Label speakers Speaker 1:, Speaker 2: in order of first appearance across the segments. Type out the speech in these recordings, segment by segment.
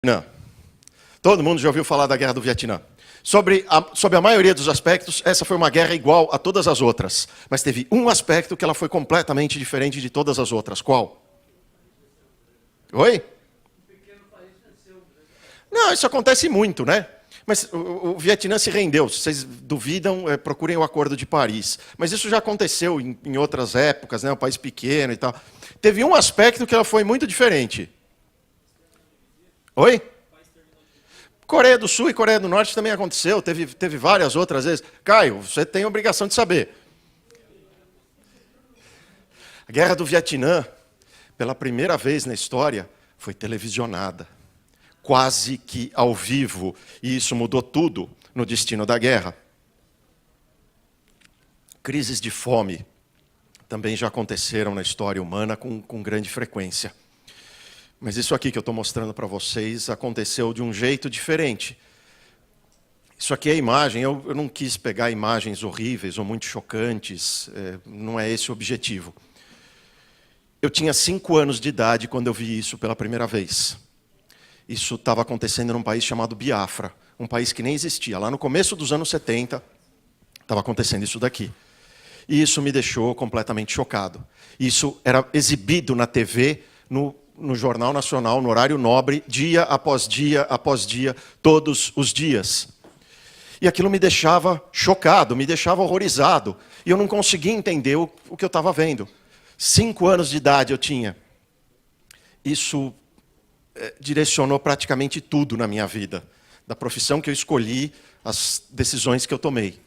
Speaker 1: Vietnã. Todo mundo já ouviu falar da Guerra do Vietnã. Sobre a maioria dos aspectos, essa foi uma guerra igual a todas as outras. Mas teve um aspecto que ela foi completamente diferente de todas as outras. Qual? Oi? Não, isso acontece muito, né? Mas o Vietnã se rendeu. Se vocês duvidam, procurem o Acordo de Paris. Mas isso já aconteceu em outras épocas, né? Um país pequeno e tal. Teve um aspecto que ela foi muito diferente. Oi? Coreia do Sul e Coreia do Norte também aconteceu, teve várias outras vezes. Caio, você tem a obrigação de saber. A Guerra do Vietnã, pela primeira vez na história, foi televisionada. Quase que ao vivo. E isso mudou tudo no destino da guerra. Crises de fome também já aconteceram na história humana com grande frequência. Mas isso aqui que eu estou mostrando para vocês aconteceu de um jeito diferente. Isso aqui é a imagem, eu não quis pegar imagens horríveis ou muito chocantes, não é esse o objetivo. Eu tinha 5 anos de idade quando eu vi isso pela primeira vez. Isso estava acontecendo num país chamado Biafra, um país que nem existia. Lá no começo dos anos 70, estava acontecendo isso daqui. E isso me deixou completamente chocado. Isso era exibido na TV, no Jornal Nacional, no horário nobre, dia, após dia, todos os dias. E aquilo me deixava chocado, me deixava horrorizado. E eu não conseguia entender o que eu estava vendo. 5 anos de idade eu tinha. Isso direcionou praticamente tudo na minha vida. Da profissão que eu escolhi, as decisões que eu tomei.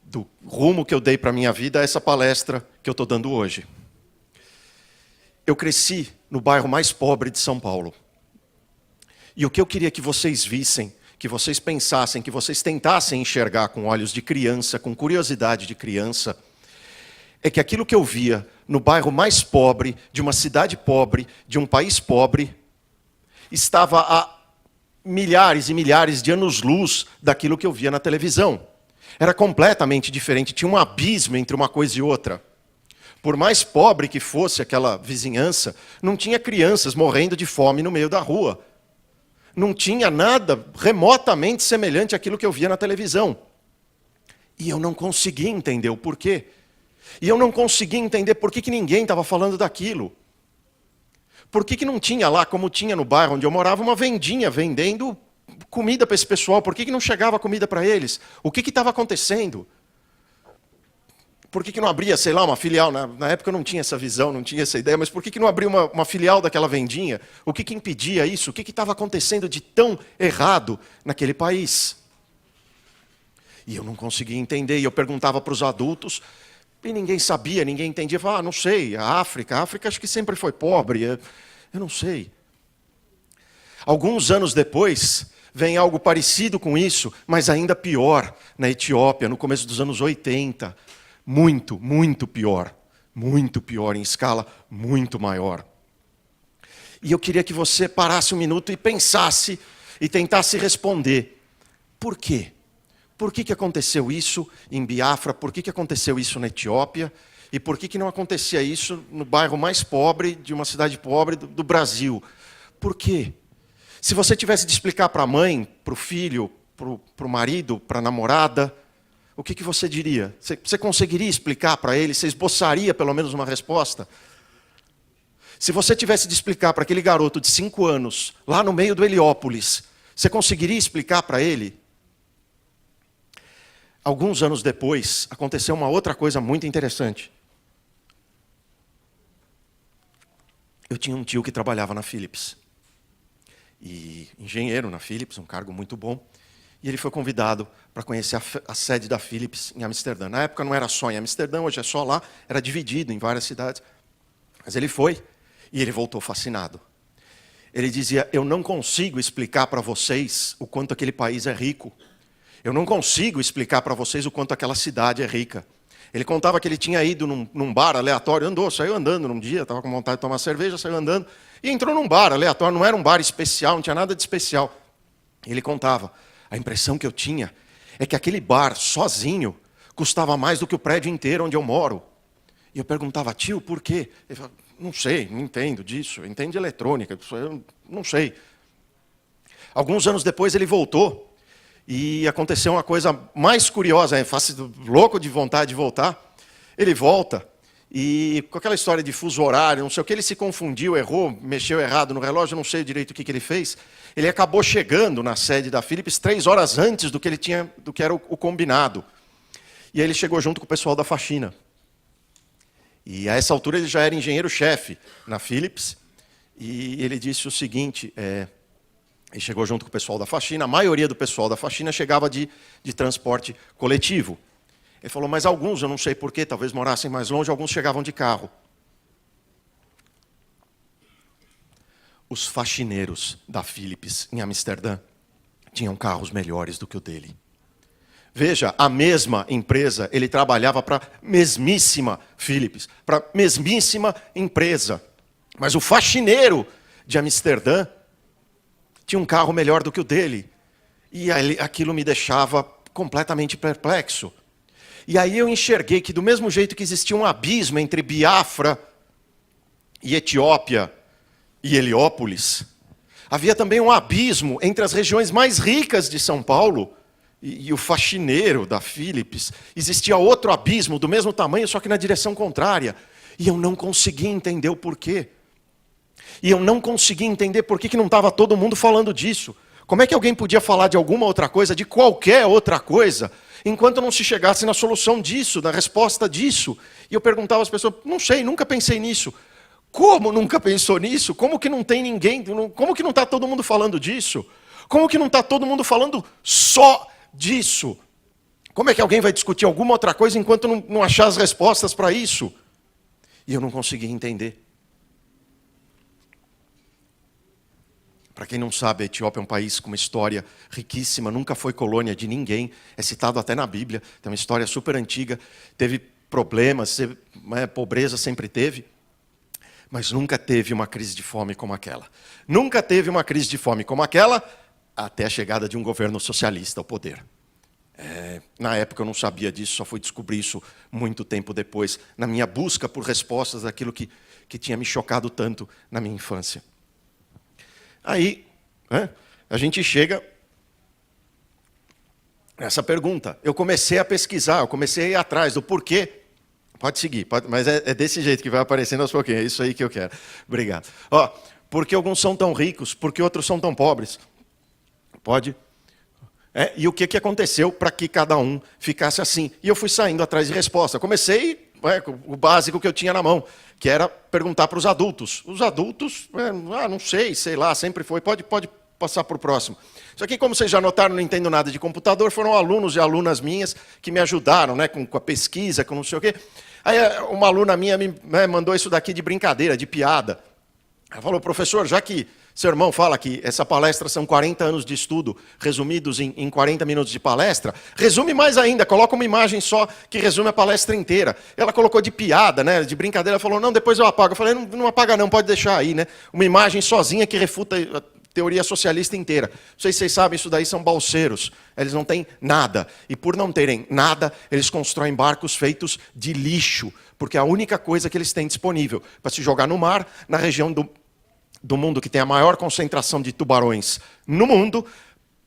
Speaker 1: Do rumo que eu dei para a minha vida a essa palestra que eu estou dando hoje. Eu cresci no bairro mais pobre de São Paulo. E o que eu queria que vocês vissem, que vocês pensassem, que vocês tentassem enxergar com olhos de criança, com curiosidade de criança, é que aquilo que eu via no bairro mais pobre, de uma cidade pobre, de um país pobre, estava a milhares e milhares de anos-luz daquilo que eu via na televisão. Era completamente diferente, tinha um abismo entre uma coisa e outra. Por mais pobre que fosse aquela vizinhança, não tinha crianças morrendo de fome no meio da rua. Não tinha nada remotamente semelhante àquilo que eu via na televisão. E eu não conseguia entender o porquê. E eu não conseguia entender por que ninguém estava falando daquilo. Por que não tinha lá, como tinha no bairro onde eu morava, uma vendinha vendendo comida para esse pessoal? Por que não chegava comida para eles? O que estava acontecendo? Por que não abria, sei lá, uma filial? Na época eu não tinha essa visão, não tinha essa ideia, mas por que não abria uma filial daquela vendinha? O que impedia isso? O que estava acontecendo de tão errado naquele país? E eu não conseguia entender, e eu perguntava para os adultos, e ninguém sabia, ninguém entendia. Eu falava, não sei, a África acho que sempre foi pobre, eu não sei. Alguns anos depois, vem algo parecido com isso, mas ainda pior, na Etiópia, no começo dos anos 80. Muito, muito pior, em escala muito maior. E eu queria que você parasse um minuto e pensasse e tentasse responder. Por quê? Por que aconteceu isso em Biafra? Por que aconteceu isso na Etiópia? E por que não acontecia isso no bairro mais pobre de uma cidade pobre do Brasil? Por quê? Se você tivesse de explicar para a mãe, para o filho, para o marido, para a namorada, o que você diria? Você conseguiria explicar para ele? Você esboçaria pelo menos uma resposta? Se você tivesse de explicar para aquele garoto de 5 anos, lá no meio do Heliópolis, você conseguiria explicar para ele? Alguns anos depois, aconteceu uma outra coisa muito interessante. Eu tinha um tio que trabalhava na Philips. E engenheiro na Philips, um cargo muito bom. E ele foi convidado para conhecer a sede da Philips em Amsterdã. Na época não era só em Amsterdã, hoje é só lá, era dividido em várias cidades. Mas ele foi e ele voltou fascinado. Ele dizia, eu não consigo explicar para vocês o quanto aquele país é rico. Eu não consigo explicar para vocês o quanto aquela cidade é rica. Ele contava que ele tinha ido num bar aleatório, saiu andando num dia, estava com vontade de tomar cerveja, saiu andando, e entrou num bar aleatório, não era um bar especial, não tinha nada de especial. Ele contava, a impressão que eu tinha é que aquele bar, sozinho, custava mais do que o prédio inteiro onde eu moro. E eu perguntava, tio, por quê? Ele falava, não sei, não entendo disso, eu entendo de eletrônica, eu não sei. Alguns anos depois ele voltou e aconteceu uma coisa mais curiosa, faço louco de vontade de voltar. Ele volta e com aquela história de fuso horário, não sei o que, ele se confundiu, errou, mexeu errado no relógio, não sei direito o que ele fez. Ele acabou chegando na sede da Philips 3 horas antes do que era o combinado. E aí ele chegou junto com o pessoal da faxina. E a essa altura ele já era engenheiro-chefe na Philips. E ele disse o seguinte, ele chegou junto com o pessoal da faxina, a maioria do pessoal da faxina chegava de transporte coletivo. Ele falou, mas alguns, eu não sei porquê, talvez morassem mais longe, alguns chegavam de carro. Os faxineiros da Philips em Amsterdã tinham carros melhores do que o dele. Veja, a mesma empresa, ele trabalhava para a mesmíssima Philips, para a mesmíssima empresa. Mas o faxineiro de Amsterdã tinha um carro melhor do que o dele. E aquilo me deixava completamente perplexo. E aí eu enxerguei que do mesmo jeito que existia um abismo entre Biafra e Etiópia e Heliópolis, havia também um abismo entre as regiões mais ricas de São Paulo e o faxineiro da Philips. Existia outro abismo do mesmo tamanho, só que na direção contrária. E eu não conseguia entender o porquê. E eu não conseguia entender por que não estava todo mundo falando disso. Como é que alguém podia falar de alguma outra coisa, de qualquer outra coisa, enquanto não se chegasse na solução disso, na resposta disso? E eu perguntava às pessoas, não sei, nunca pensei nisso. Como nunca pensou nisso? Como que não tem ninguém? Como que não está todo mundo falando disso? Como que não está todo mundo falando só disso? Como é que alguém vai discutir alguma outra coisa enquanto não achar as respostas para isso? E eu não conseguia entender. Para quem não sabe, a Etiópia é um país com uma história riquíssima, nunca foi colônia de ninguém, é citado até na Bíblia, tem uma história super antiga, teve problemas, pobreza sempre teve, mas nunca teve uma crise de fome como aquela. Nunca teve uma crise de fome como aquela, até a chegada de um governo socialista ao poder. Na época eu não sabia disso, só fui descobrir isso muito tempo depois, na minha busca por respostas daquilo que tinha me chocado tanto na minha infância. Aí, a gente chega nessa pergunta. Eu comecei a pesquisar, eu comecei a ir atrás do porquê. Pode seguir, mas é desse jeito que vai aparecendo aos pouquinhos, é isso aí que eu quero. Obrigado. Por que alguns são tão ricos, por que outros são tão pobres? Pode? E o que aconteceu para que cada um ficasse assim? E eu fui saindo atrás de resposta. Comecei com o básico que eu tinha na mão, que era perguntar para os adultos. Os adultos, não sei lá, sempre foi. Pode passar para o próximo. Isso aqui, como vocês já notaram, não entendo nada de computador, foram alunos e alunas minhas que me ajudaram, com a pesquisa, com não sei o quê. Aí uma aluna minha me mandou isso daqui de brincadeira, de piada. Ela falou, professor, já que seu irmão fala que essa palestra são 40 anos de estudo resumidos em 40 minutos de palestra, resume mais ainda, coloca uma imagem só que resume a palestra inteira. Ela colocou de piada, de brincadeira, ela falou, não, depois eu apago. Eu falei, não apaga não, pode deixar aí, uma imagem sozinha que refuta a teoria socialista inteira. Não sei se vocês sabem, isso daí são balseiros, eles não têm nada. E por não terem nada, eles constroem barcos feitos de lixo, porque é a única coisa que eles têm disponível para se jogar no mar, na região do mundo que tem a maior concentração de tubarões no mundo,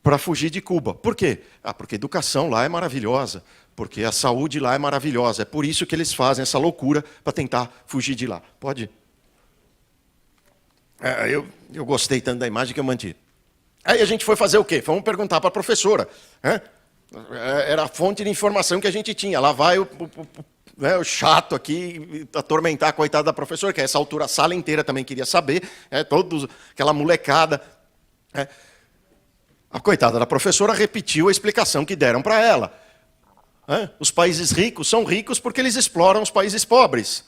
Speaker 1: para fugir de Cuba. Por quê? Porque a educação lá é maravilhosa, porque a saúde lá é maravilhosa. É por isso que eles fazem essa loucura para tentar fugir de lá. Pode? Eu gostei tanto da imagem que eu mantive. Aí a gente foi fazer o quê? Fomos perguntar para a professora. Era a fonte de informação que a gente tinha. Lá vai o chato aqui, atormentar a coitada da professora, que a essa altura a sala inteira também queria saber, aquela molecada. A coitada da professora repetiu a explicação que deram para ela. Os países ricos são ricos porque eles exploram os países pobres.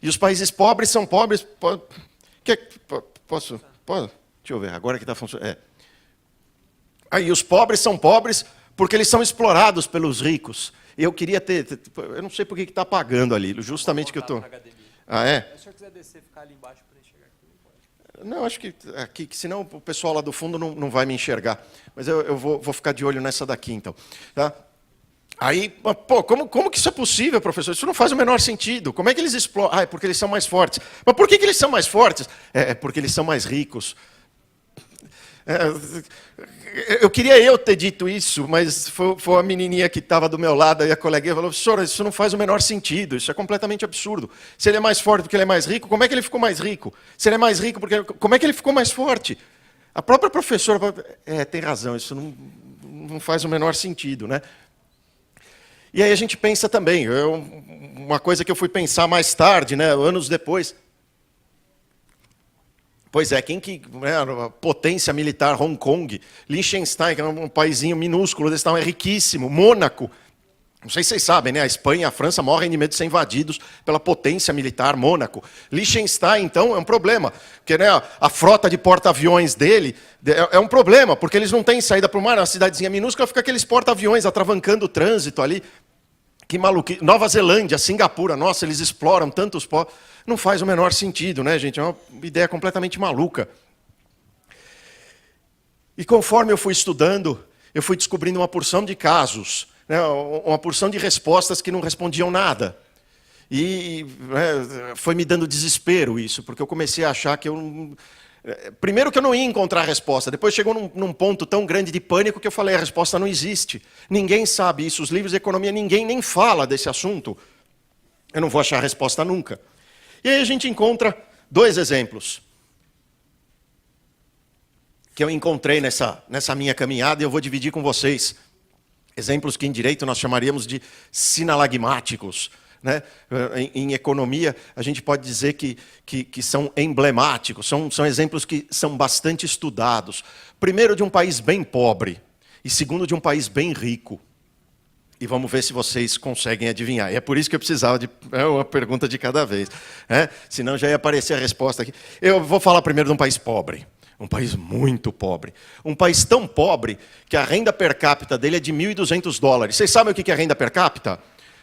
Speaker 1: E os países pobres são pobres... Posso? Deixa eu ver, agora que está funcionando. Aí os pobres são pobres porque eles são explorados pelos ricos. Eu queria eu não sei por que está apagando ali, justamente que eu estou... Se o senhor quiser descer, ficar ali embaixo para enxergar aqui, pode. Não, acho que aqui, senão o pessoal lá do fundo não vai me enxergar. Mas eu vou ficar de olho nessa daqui, então. Tá? Aí, pô, como que isso é possível, professor? Isso não faz o menor sentido. Como é que eles exploram? Ah, é porque eles são mais fortes. Mas por que eles são mais fortes? É porque eles são mais ricos. Eu queria ter dito isso, mas foi a menininha que estava do meu lado, e a coleguinha falou, professor, isso não faz o menor sentido, isso é completamente absurdo. Se ele é mais forte porque ele é mais rico, como é que ele ficou mais rico? Se ele é mais rico, como é que ele ficou mais forte? A própria professora falou, tem razão, isso não faz o menor sentido, né? E aí a gente pensa também, uma coisa que eu fui pensar mais tarde, né, anos depois. Pois é, a potência militar, Hong Kong, Liechtenstein, que é um paísinho minúsculo desse tamanho, é riquíssimo, Mônaco. Não sei se vocês sabem, né? A Espanha e a França morrem de medo de ser invadidos pela potência militar, Mônaco. Liechtenstein, então, é um problema, porque né, a frota de porta-aviões dele é um problema, porque eles não têm saída para o mar, é uma cidadezinha minúscula, fica aqueles porta-aviões atravancando o trânsito ali. Que maluquice. Nova Zelândia, Singapura, nossa, eles exploram tantos povos. Não faz o menor sentido, né, gente? É uma ideia completamente maluca. E conforme eu fui estudando, eu fui descobrindo uma porção de casos, né, uma porção de respostas que não respondiam nada. E foi me dando desespero isso, porque eu comecei a achar que primeiro que eu não ia encontrar a resposta, depois chegou num ponto tão grande de pânico que eu falei, a resposta não existe. Ninguém sabe isso, os livros de economia, ninguém nem fala desse assunto. Eu não vou achar a resposta nunca. E aí a gente encontra dois exemplos que eu encontrei nessa minha caminhada e eu vou dividir com vocês. Exemplos que em direito nós chamaríamos de sinalagmáticos. Né? Em economia, a gente pode dizer que são emblemáticos, são exemplos que são bastante estudados. Primeiro, de um país bem pobre, e segundo, de um país bem rico. E vamos ver se vocês conseguem adivinhar. E é por isso que eu precisava de uma pergunta de cada vez. Senão já ia aparecer a resposta aqui. Eu vou falar primeiro de um país pobre. Um país muito pobre. Um país tão pobre que a renda per capita dele é de $1.200. Vocês sabem o que é renda per capita?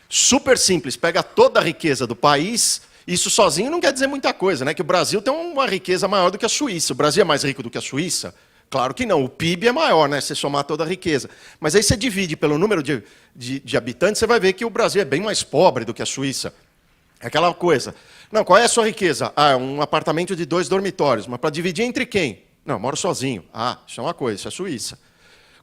Speaker 1: Super simples, pega toda a riqueza do país, isso sozinho não quer dizer muita coisa, né? Que o Brasil tem uma riqueza maior do que a Suíça. O Brasil é mais rico do que a Suíça? Claro que não, o PIB é maior, né? Se somar toda a riqueza. Mas aí você divide pelo número de habitantes, você vai ver que o Brasil é bem mais pobre do que a Suíça. É aquela coisa. Não, qual é a sua riqueza? Ah, um apartamento de 2 dormitórios, mas para dividir entre quem? Não, eu moro sozinho. Ah, isso é uma coisa, isso é Suíça.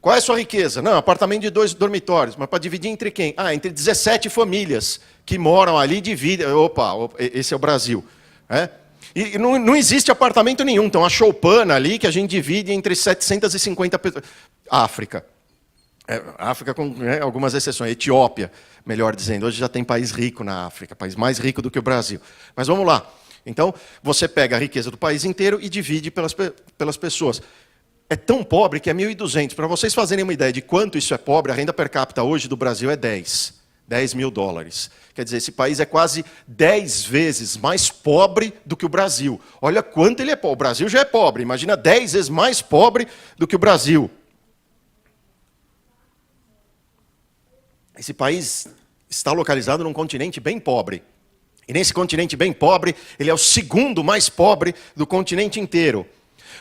Speaker 1: Qual é a sua riqueza? Não, apartamento de 2 dormitórios, mas para dividir entre quem? Ah, entre 17 famílias que moram ali e dividem. Opa, esse é o Brasil. E não existe apartamento nenhum, então a choupana ali que a gente divide entre 750 pessoas. África. África com algumas exceções. Etiópia, melhor dizendo. Hoje já tem país rico na África, país mais rico do que o Brasil. Mas vamos lá. Então, você pega a riqueza do país inteiro e divide pelas pessoas. É tão pobre que é 1.200. Para vocês fazerem uma ideia de quanto isso é pobre, a renda per capita hoje do Brasil é 10 mil dólares. Quer dizer, esse país é quase 10 vezes mais pobre do que o Brasil. Olha quanto ele é pobre. O Brasil já é pobre, imagina 10 vezes mais pobre do que o Brasil. Esse país está localizado num continente bem pobre. E nesse continente bem pobre, ele é o segundo mais pobre do continente inteiro.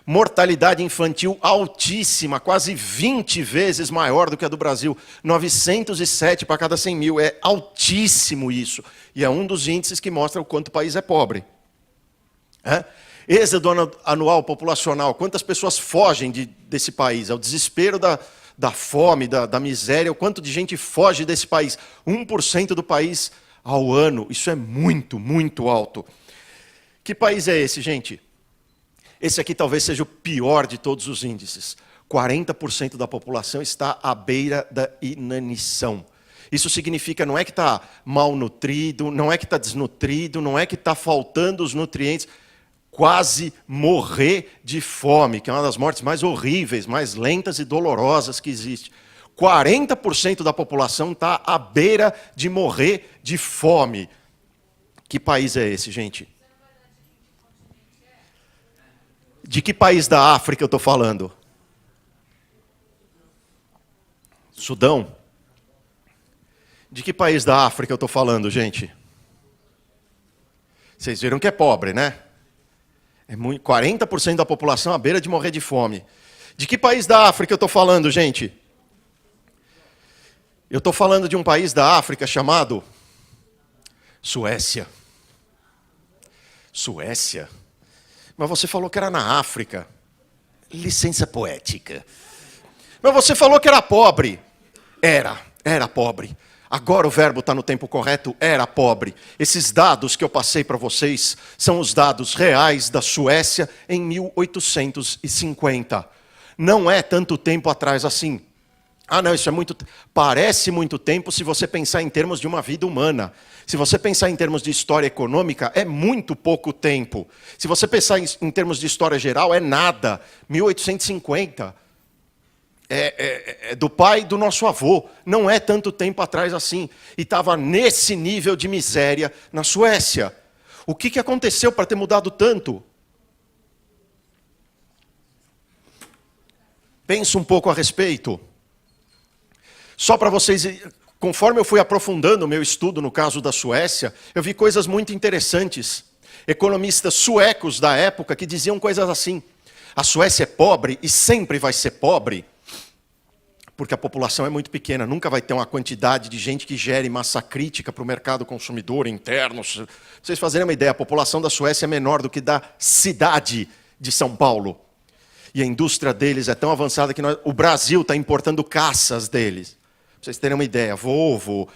Speaker 1: Mortalidade infantil altíssima, quase 20 vezes maior do que a do Brasil. 907 para cada 100 mil. É altíssimo isso. E é um dos índices que mostra o quanto o país é pobre. Êxodo anual populacional. Quantas pessoas fogem desse país? É o desespero da fome, da miséria. O quanto de gente foge desse país? 1% do país ao ano. Isso é muito, muito alto. Que país é esse, gente? Esse aqui talvez seja o pior de todos os índices. 40% da população está à beira da inanição. Isso significa, não é que está malnutrido, não é que está desnutrido, não é que está faltando os nutrientes. Quase morrer de fome, que é uma das mortes mais horríveis, mais lentas e dolorosas que existe. 40% da população está à beira de morrer de fome. Que país é esse, gente? De que país da África eu estou falando? Sudão? De que país da África eu estou falando, gente? Vocês viram que é pobre, né? 40% da população à beira de morrer de fome. De que país da África eu estou falando, gente? Eu estou falando de um país da África chamado Suécia. Suécia? Mas você falou que era na África. Licença poética. Mas você falou que era pobre. Era pobre. Agora o verbo está no tempo correto, era pobre. Esses dados que eu passei para vocês são os dados reais da Suécia em 1850. Não é tanto tempo atrás assim. Ah, não, isso é muito... Parece muito tempo se você pensar em termos de uma vida humana. Se você pensar em termos de história econômica, é muito pouco tempo. Se você pensar em termos de história geral, é nada. 1850. É do pai do nosso avô. Não é tanto tempo atrás assim. E estava nesse nível de miséria na Suécia. O que aconteceu para ter mudado tanto? Pensa um pouco a respeito. Só para vocês, conforme eu fui aprofundando o meu estudo no caso da Suécia, eu vi coisas muito interessantes. Economistas suecos da época que diziam coisas assim: a Suécia é pobre e sempre vai ser pobre, porque a população é muito pequena, nunca vai ter uma quantidade de gente que gere massa crítica para o mercado consumidor interno. Pra vocês fazerem uma ideia, a população da Suécia é menor do que da cidade de São Paulo. E a indústria deles é tão avançada que o Brasil está importando caças deles. Para vocês terem uma ideia, Volvo,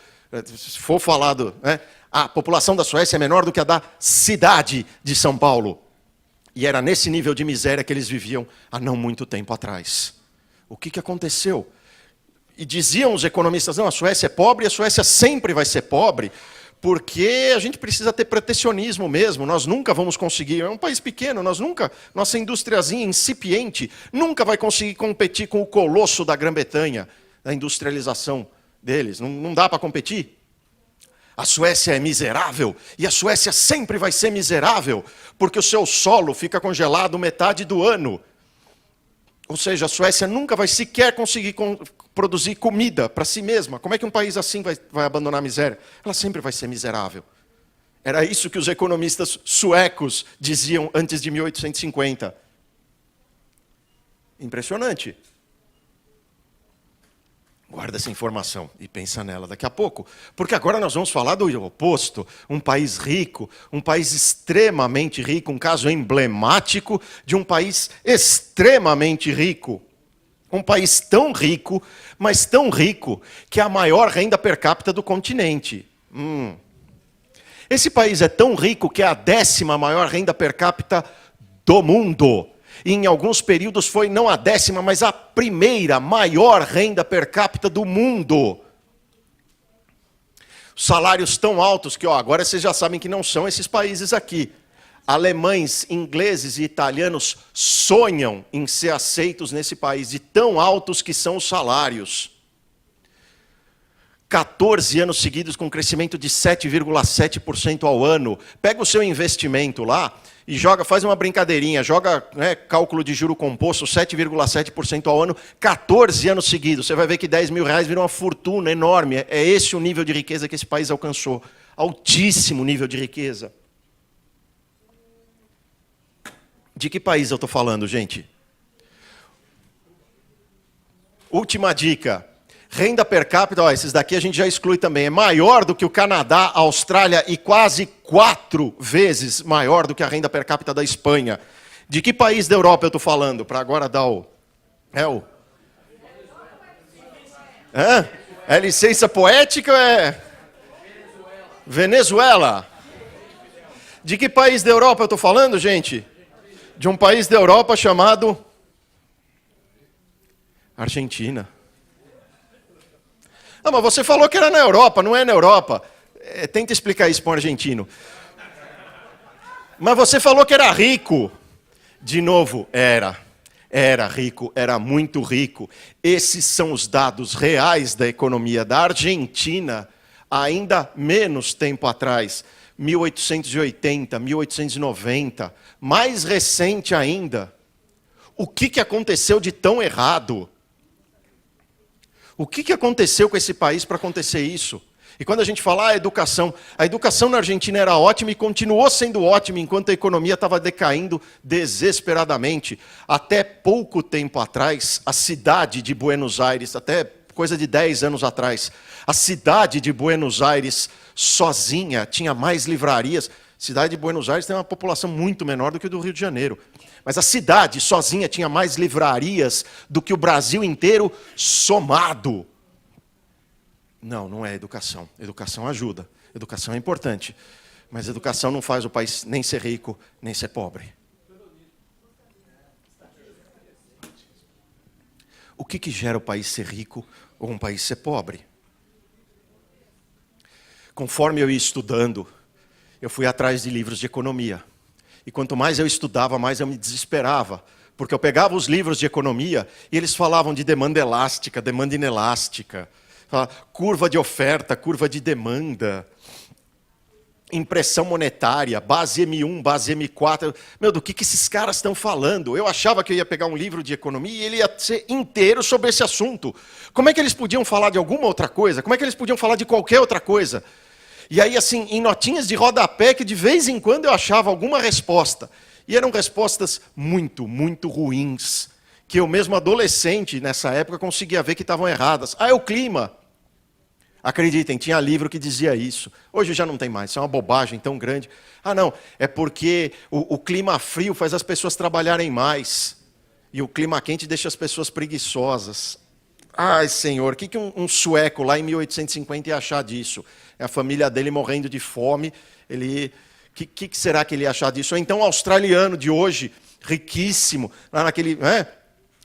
Speaker 1: se for falado, né, a população da Suécia é menor do que a da cidade de São Paulo. E era nesse nível de miséria que eles viviam há não muito tempo atrás. O que aconteceu? E diziam os economistas, não, a Suécia é pobre e a Suécia sempre vai ser pobre, porque a gente precisa ter protecionismo mesmo, nós nunca vamos conseguir, é um país pequeno, nossa indústriazinha incipiente, nunca vai conseguir competir com o colosso da Grã-Bretanha, da industrialização deles, não dá para competir. A Suécia é miserável, e a Suécia sempre vai ser miserável, porque o seu solo fica congelado metade do ano. Ou seja, a Suécia nunca vai sequer conseguir produzir comida para si mesma. Como é que um país assim vai abandonar a miséria? Ela sempre vai ser miserável. Era isso que os economistas suecos diziam antes de 1850. Impressionante. Guarda essa informação e pensa nela daqui a pouco. Porque agora nós vamos falar do oposto. Um país rico, um país extremamente rico, um caso emblemático de um país extremamente rico. Um país tão rico, mas tão rico, que é a maior renda per capita do continente. Esse país é tão rico que é a 10ª maior renda per capita do mundo. E em alguns períodos foi não a 10ª, mas a 1ª maior renda per capita do mundo. Salários tão altos que, agora vocês já sabem que não são esses países aqui. Alemães, ingleses e italianos sonham em ser aceitos nesse país, de tão altos que são os salários. 14 anos seguidos com crescimento de 7,7% ao ano. Pega o seu investimento lá e faz uma brincadeirinha, joga cálculo de juro composto, 7,7% ao ano, 14 anos seguidos. Você vai ver que 10 mil reais vira uma fortuna enorme. É esse o nível de riqueza que esse país alcançou. Altíssimo nível de riqueza. De que país eu estou falando, gente? Última dica. Renda per capita, esses daqui a gente já exclui também, é maior do que o Canadá, a Austrália e quase 4 vezes maior do que a renda per capita da Espanha. De que país da Europa eu estou falando? Para agora dar o... É licença poética ou é... Venezuela. De que país da Europa eu estou falando, gente? De um país da Europa chamado... Argentina. Ah, mas você falou que era na Europa, não é na Europa. Tenta explicar isso para um argentino. Mas você falou que era rico. De novo, era rico, era muito rico. Esses são os dados reais da economia da Argentina, ainda menos tempo atrás, 1880, 1890, mais recente ainda. O que aconteceu de tão errado? O que aconteceu com esse país para acontecer isso? E quando a gente fala a educação na Argentina era ótima e continuou sendo ótima enquanto a economia estava decaindo desesperadamente. Até pouco tempo atrás, a cidade de Buenos Aires, até coisa de 10 anos atrás. A cidade de Buenos Aires, sozinha, tinha mais livrarias. A cidade de Buenos Aires tem uma população muito menor do que a do Rio de Janeiro. Mas a cidade, sozinha, tinha mais livrarias do que o Brasil inteiro somado. Não, não é educação. Educação ajuda. Educação é importante. Mas educação não faz o país nem ser rico, nem ser pobre. O que gera o país ser rico ou um país ser pobre? Conforme eu ia estudando, eu fui atrás de livros de economia. E quanto mais eu estudava, mais eu me desesperava. Porque eu pegava os livros de economia e eles falavam de demanda elástica, demanda inelástica, curva de oferta, curva de demanda, impressão monetária, base M1, base M4. Meu, do que esses caras estão falando? Eu achava que eu ia pegar um livro de economia e ele ia ser inteiro sobre esse assunto. Como é que eles podiam falar de alguma outra coisa? Como é que eles podiam falar de qualquer outra coisa? E aí, assim, em notinhas de rodapé, que de vez em quando eu achava alguma resposta. E eram respostas muito, muito ruins, que eu mesmo adolescente, nessa época, conseguia ver que estavam erradas. Ah, é o clima. Acreditem, tinha livro que dizia isso. Hoje já não tem mais, isso é uma bobagem tão grande. Ah, não, é porque o clima frio faz as pessoas trabalharem mais. E o clima quente deixa as pessoas preguiçosas. Ai, Senhor, o que um sueco lá em 1850 ia achar disso? A família dele morrendo de fome, que será que ele ia achar disso? Ou então o australiano de hoje, riquíssimo, lá naquele...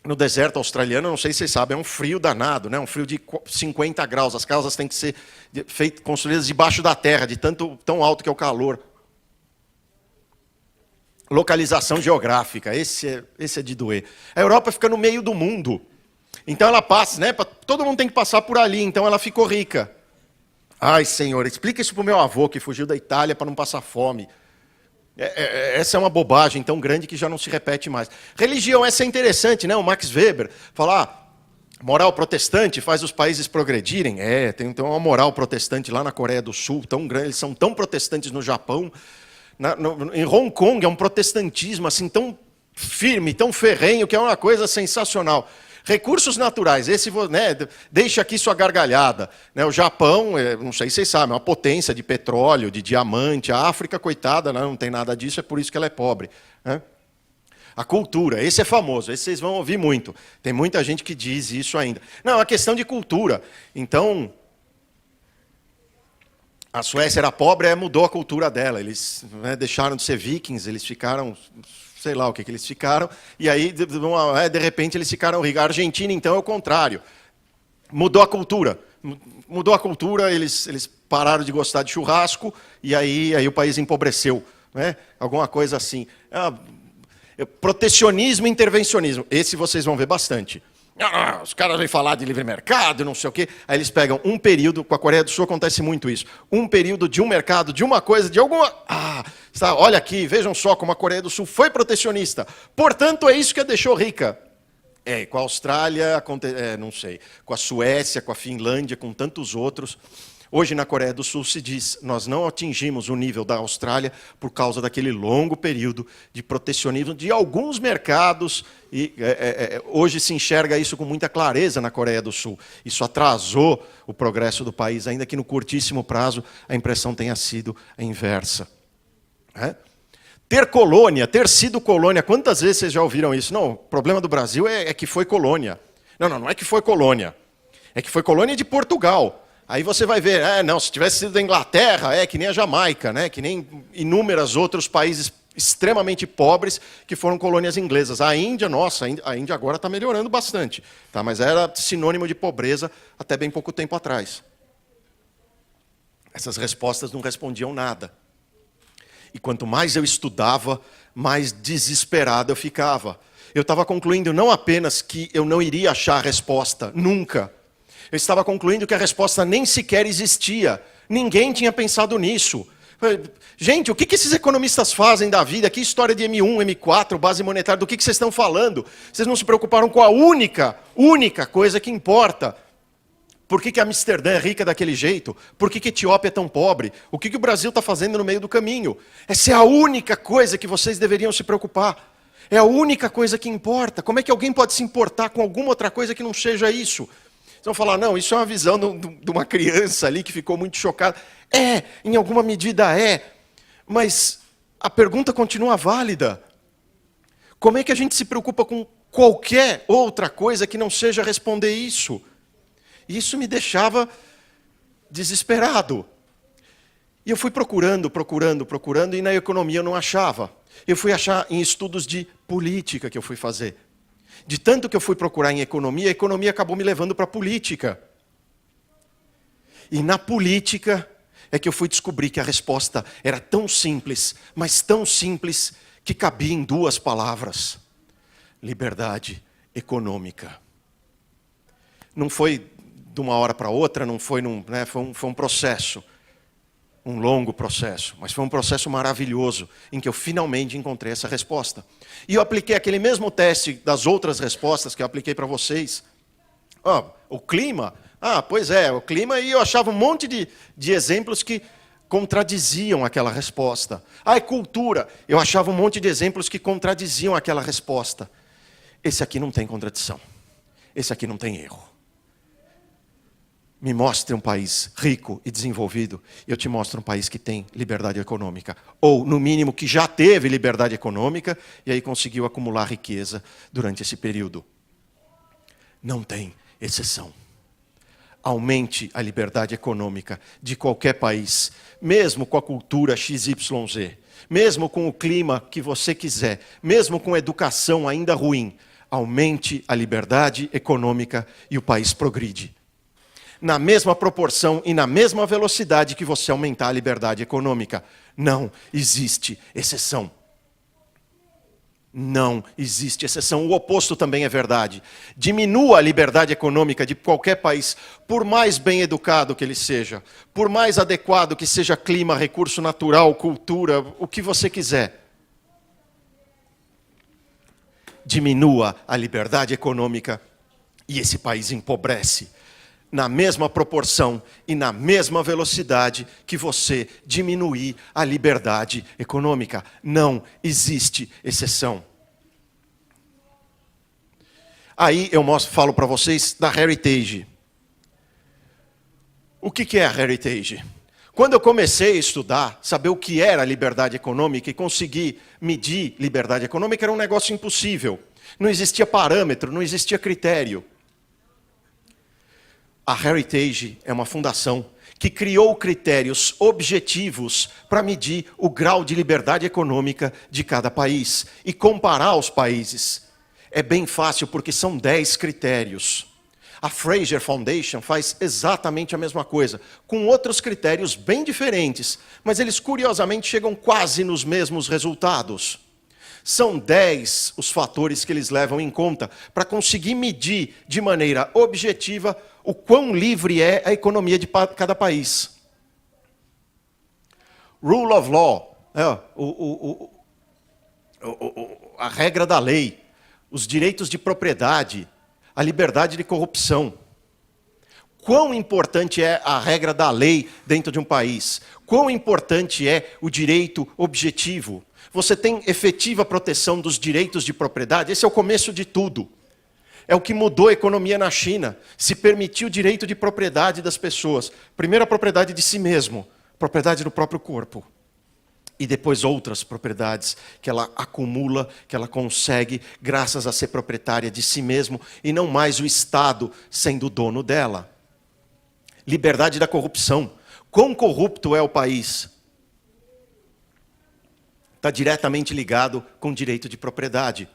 Speaker 1: No deserto australiano, não sei se vocês sabem, é um frio danado, né? Um frio de 50 graus. As casas têm que ser construídas debaixo da terra, de tão alto que é o calor. Localização geográfica, esse é de doer. A Europa fica no meio do mundo. Então ela passa, né? Todo mundo tem que passar por ali, então ela ficou rica. Ai, Senhor, explica isso para o meu avô, que fugiu da Itália para não passar fome. Essa é uma bobagem tão grande que já não se repete mais. Religião, essa é interessante, né? O Max Weber fala, moral protestante faz os países progredirem. Tem uma moral protestante lá na Coreia do Sul, tão grande, eles são tão protestantes no Japão. Em Hong Kong é um protestantismo assim tão firme, tão ferrenho, que é uma coisa sensacional. Recursos naturais, deixa aqui sua gargalhada. O Japão, não sei se vocês sabem, é uma potência de petróleo, de diamante. A África, coitada, não tem nada disso, é por isso que ela é pobre. A cultura, esse é famoso, esse vocês vão ouvir muito. Tem muita gente que diz isso ainda. Não, é uma questão de cultura. Então, a Suécia era pobre, mudou a cultura dela. Eles deixaram de ser vikings, eles ficaram... sei lá o que eles ficaram, e aí, de repente, eles ficaram ricos. A Argentina, então, é o contrário. Mudou a cultura. Mudou a cultura, eles pararam de gostar de churrasco, e aí o país empobreceu. Alguma coisa assim. Protecionismo e intervencionismo. Esse vocês vão ver bastante. Os caras vêm falar de livre mercado, não sei o quê. Aí eles pegam um período, com a Coreia do Sul acontece muito isso, um período de um mercado, de uma coisa, de alguma... olha aqui, vejam só como a Coreia do Sul foi protecionista. Portanto, é isso que a deixou rica. Com a Austrália, não sei, com a Suécia, com a Finlândia, com tantos outros. Hoje, na Coreia do Sul, se diz, nós não atingimos o nível da Austrália por causa daquele longo período de protecionismo de alguns mercados, e hoje se enxerga isso com muita clareza na Coreia do Sul. Isso atrasou o progresso do país, ainda que no curtíssimo prazo a impressão tenha sido a inversa. Ter colônia, ter sido colônia, quantas vezes vocês já ouviram isso? Não, o problema do Brasil é que foi colônia. Não é que foi colônia. É que foi colônia de Portugal. Aí você vai ver, se tivesse sido da Inglaterra, que nem a Jamaica, né? Que nem inúmeros outros países extremamente pobres que foram colônias inglesas. A Índia, a Índia agora está melhorando bastante, tá? Mas era sinônimo de pobreza até bem pouco tempo atrás. Essas respostas não respondiam nada. E quanto mais eu estudava, mais desesperado eu ficava. Eu estava concluindo não apenas que eu não iria achar a resposta, nunca. Eu estava concluindo que a resposta nem sequer existia. Ninguém tinha pensado nisso. Gente, o que esses economistas fazem da vida? Que história de M1, M4, base monetária, do que vocês estão falando? Vocês não se preocuparam com a única coisa que importa. Por que Amsterdã é rica daquele jeito? Por que a Etiópia é tão pobre? O que o Brasil está fazendo no meio do caminho? Essa é a única coisa que vocês deveriam se preocupar. É a única coisa que importa. Como é que alguém pode se importar com alguma outra coisa que não seja isso? Vocês vão falar, não, isso é uma visão de uma criança ali que ficou muito chocada. É, em alguma medida é, mas a pergunta continua válida. Como é que a gente se preocupa com qualquer outra coisa que não seja responder isso? Isso me deixava desesperado. E eu fui procurando, e na economia eu não achava. Eu fui achar em estudos de política que eu fui fazer. De tanto que eu fui procurar em economia, a economia acabou me levando para a política. E na política é que eu fui descobrir que a resposta era tão simples, mas tão simples, que cabia em duas palavras: liberdade econômica. Não foi de uma hora para outra, não foi, foi um processo. Um longo processo, mas foi um processo maravilhoso, em que eu finalmente encontrei essa resposta. E eu apliquei aquele mesmo teste das outras respostas que eu apliquei para vocês. O clima, pois é, o clima, e eu achava um monte de exemplos que contradiziam aquela resposta. É cultura, eu achava um monte de exemplos que contradiziam aquela resposta. Esse aqui não tem contradição, esse aqui não tem erro. Me mostre um país rico e desenvolvido, e eu te mostro um país que tem liberdade econômica. Ou, no mínimo, que já teve liberdade econômica, e aí conseguiu acumular riqueza durante esse período. Não tem exceção. Aumente a liberdade econômica de qualquer país, mesmo com a cultura XYZ, mesmo com o clima que você quiser, mesmo com a educação ainda ruim. Aumente a liberdade econômica e o país progride. Na mesma proporção e na mesma velocidade que você aumentar a liberdade econômica. Não existe exceção. Não existe exceção. O oposto também é verdade. Diminua a liberdade econômica de qualquer país, por mais bem educado que ele seja, por mais adequado que seja clima, recurso natural, cultura, o que você quiser. Diminua a liberdade econômica e esse país empobrece. Na mesma proporção e na mesma velocidade que você diminuir a liberdade econômica. Não existe exceção. Aí eu falo para vocês da Heritage. O que é a Heritage? Quando eu comecei a estudar, saber o que era liberdade econômica e conseguir medir liberdade econômica era um negócio impossível. Não existia parâmetro, não existia critério. A Heritage é uma fundação que criou critérios objetivos para medir o grau de liberdade econômica de cada país e comparar os países. É bem fácil porque são 10 critérios. A Fraser Foundation faz exatamente a mesma coisa, com outros critérios bem diferentes, mas eles curiosamente chegam quase nos mesmos resultados. São 10 os fatores que eles levam em conta para conseguir medir de maneira objetiva o quão livre é a economia de cada país. Rule of law, a regra da lei, os direitos de propriedade, a liberdade de corrupção. Quão importante é a regra da lei dentro de um país? Quão importante é o direito objetivo? Você tem efetiva proteção dos direitos de propriedade? Esse é o começo de tudo. É o que mudou a economia na China. Se permitiu o direito de propriedade das pessoas. Primeiro a propriedade de si mesmo, propriedade do próprio corpo. E depois outras propriedades que ela acumula, que ela consegue, graças a ser proprietária de si mesmo, e não mais o Estado sendo o dono dela. Liberdade da corrupção. Quão corrupto é o país? Está diretamente ligado com o direito de propriedade.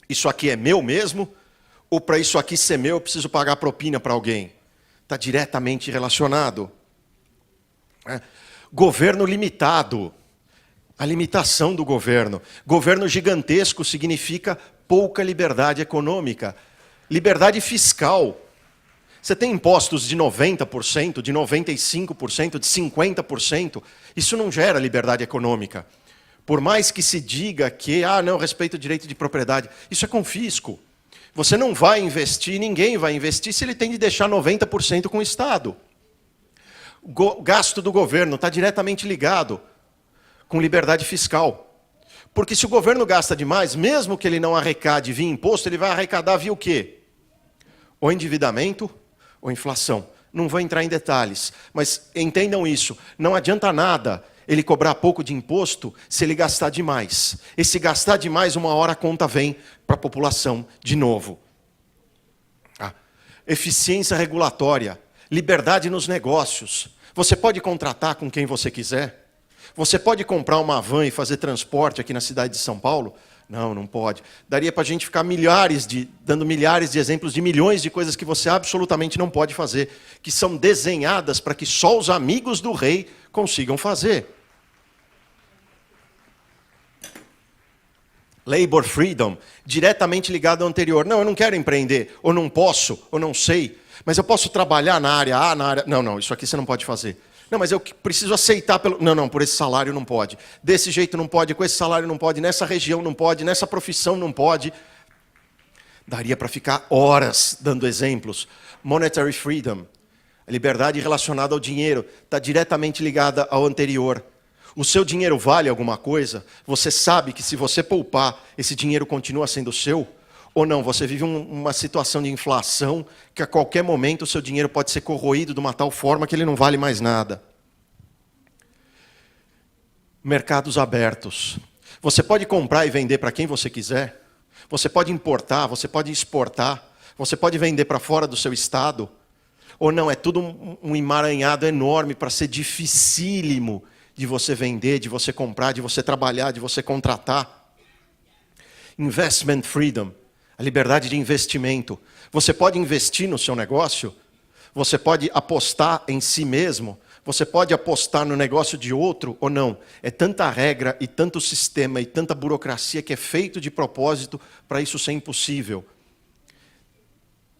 Speaker 1: Isso aqui é meu mesmo? Ou para isso aqui ser meu, eu preciso pagar propina para alguém? Está diretamente relacionado. Governo limitado. A limitação do governo. Governo gigantesco significa pouca liberdade econômica. Liberdade fiscal. Você tem impostos de 90%, de 95%, de 50%. Isso não gera liberdade econômica. Por mais que se diga que, não, respeito o direito de propriedade. Isso é confisco. Você não vai investir, ninguém vai investir se ele tem de deixar 90% com o Estado. O gasto do governo está diretamente ligado com liberdade fiscal. Porque se o governo gasta demais, mesmo que ele não arrecade via imposto, ele vai arrecadar via o quê? Ou endividamento, ou inflação. Não vou entrar em detalhes, mas entendam isso. Não adianta nada ele cobrar pouco de imposto se ele gastar demais. E se gastar demais, uma hora a conta vem para a população de novo. Eficiência regulatória, liberdade nos negócios. Você pode contratar com quem você quiser? Você pode comprar uma van e fazer transporte aqui na cidade de São Paulo? Não, não pode. Daria para a gente ficar dando milhares de exemplos de milhões de coisas que você absolutamente não pode fazer, que são desenhadas para que só os amigos do rei consigam fazer. Labor freedom, diretamente ligado ao anterior. Não, eu não quero empreender, ou não posso, ou não sei, mas eu posso trabalhar na área A, na área... Não, isso aqui você não pode fazer. Não, mas eu preciso aceitar pelo... Não, por esse salário não pode. Desse jeito não pode, com esse salário não pode, nessa região não pode, nessa profissão não pode. Daria para ficar horas dando exemplos. Monetary freedom, a liberdade relacionada ao dinheiro, está diretamente ligada ao anterior. O seu dinheiro vale alguma coisa? Você sabe que se você poupar, esse dinheiro continua sendo seu? Ou não, você vive uma situação de inflação que a qualquer momento o seu dinheiro pode ser corroído de uma tal forma que ele não vale mais nada. Mercados abertos. Você pode comprar e vender para quem você quiser. Você pode importar, você pode exportar. Você pode vender para fora do seu estado. Ou não, é tudo um emaranhado enorme para ser dificílimo de você vender, de você comprar, de você trabalhar, de você contratar. Investment freedom, a liberdade de investimento. Você pode investir no seu negócio, você pode apostar em si mesmo, você pode apostar no negócio de outro ou não. É tanta regra e tanto sistema e tanta burocracia que é feito de propósito para isso ser impossível.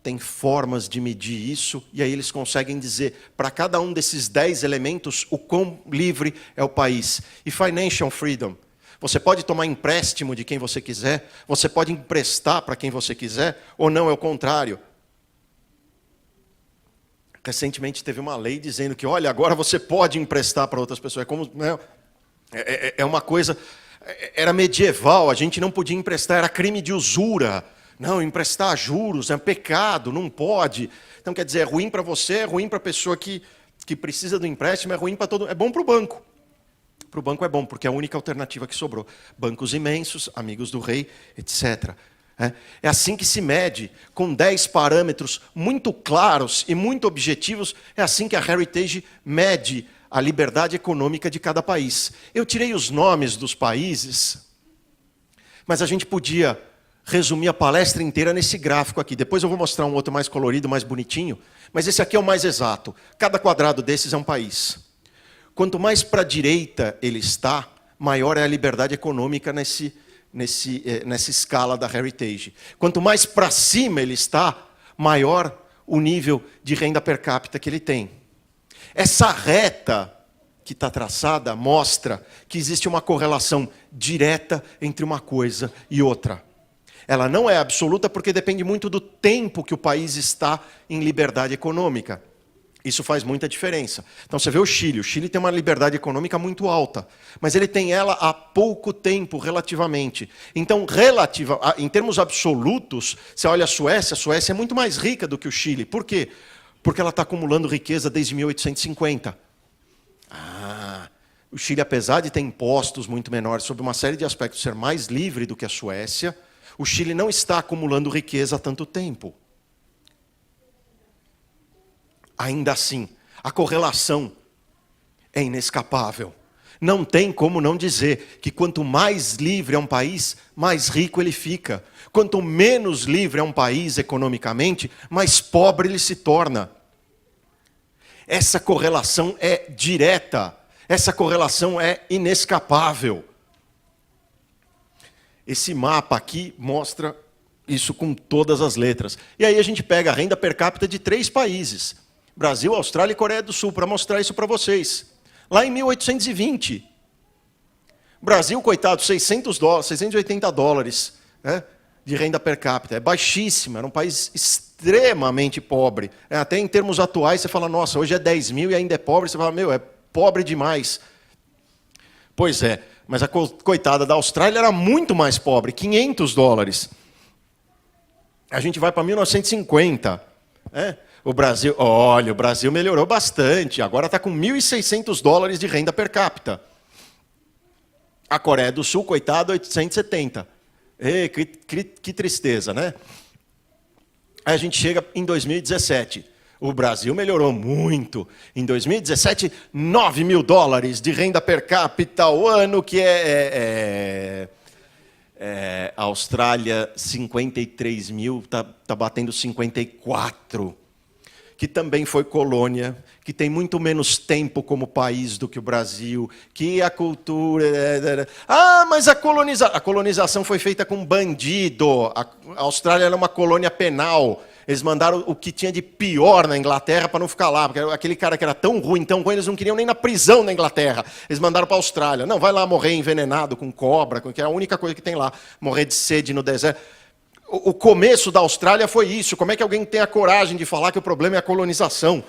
Speaker 1: Tem formas de medir isso, e aí eles conseguem dizer, para cada um desses 10 elementos, o quão livre é o país. E financial freedom. Você pode tomar empréstimo de quem você quiser, você pode emprestar para quem você quiser, ou não, é o contrário. Recentemente teve uma lei dizendo que, olha, agora você pode emprestar para outras pessoas. É uma coisa... Era medieval, a gente não podia emprestar, era crime de usura. Não, emprestar juros é um pecado, não pode. Então, quer dizer, é ruim para você, é ruim para a pessoa que precisa do empréstimo, é ruim para todo mundo. É bom para o banco. Para o banco é bom, porque é a única alternativa que sobrou. Bancos imensos, amigos do rei, etc. É assim que se mede, com 10 parâmetros muito claros e muito objetivos, é assim que a Heritage mede a liberdade econômica de cada país. Eu tirei os nomes dos países, mas a gente podia resumir a palestra inteira nesse gráfico aqui. Depois eu vou mostrar um outro mais colorido, mais bonitinho, mas esse aqui é o mais exato. Cada quadrado desses é um país. Quanto mais para a direita ele está, maior é a liberdade econômica nessa escala da Heritage. Quanto mais para cima ele está, maior o nível de renda per capita que ele tem. Essa reta que está traçada mostra que existe uma correlação direta entre uma coisa e outra. Ela não é absoluta porque depende muito do tempo que o país está em liberdade econômica. Isso faz muita diferença. Então você vê o Chile tem uma liberdade econômica muito alta, mas ele tem ela há pouco tempo, relativamente. Então, em termos absolutos, você olha a Suécia é muito mais rica do que o Chile. Por quê? Porque ela está acumulando riqueza desde 1850. O Chile, apesar de ter impostos muito menores, sobre uma série de aspectos ser mais livre do que a Suécia, o Chile não está acumulando riqueza há tanto tempo. Ainda assim, a correlação é inescapável. Não tem como não dizer que quanto mais livre é um país, mais rico ele fica. Quanto menos livre é um país economicamente, mais pobre ele se torna. Essa correlação é direta. Essa correlação é inescapável. Esse mapa aqui mostra isso com todas as letras. E aí a gente pega a renda per capita de 3 países. Brasil, Austrália e Coreia do Sul, para mostrar isso para vocês. Lá em 1820. Brasil, coitado, 600 dólares, 680 dólares, né, de renda per capita. É baixíssima, era um país extremamente pobre. Até em termos atuais, você fala, nossa, hoje é 10 mil e ainda é pobre. Você fala, é pobre demais. Pois é. Mas a coitada da Austrália era muito mais pobre, 500 dólares. A gente vai para 1950. O Brasil, olha, o Brasil melhorou bastante. Agora está com $1.600 de renda per capita. A Coreia do Sul, coitado, 870. Que tristeza, né? Aí a gente chega em 2017. O Brasil melhorou muito. Em 2017, $9.000 de renda per capita ao ano, que a Austrália, 53 mil, tá batendo 54. Que também foi colônia, que tem muito menos tempo como país do que o Brasil, que a cultura... mas a colonização foi feita com bandido. A Austrália era uma colônia penal. Eles mandaram o que tinha de pior na Inglaterra para não ficar lá, porque aquele cara que era tão ruim, eles não queriam nem na prisão na Inglaterra. Eles mandaram para a Austrália. Não, vai lá morrer envenenado com cobra, que é a única coisa que tem lá, morrer de sede no deserto. O começo da Austrália foi isso. Como é que alguém tem a coragem de falar que o problema é a colonização?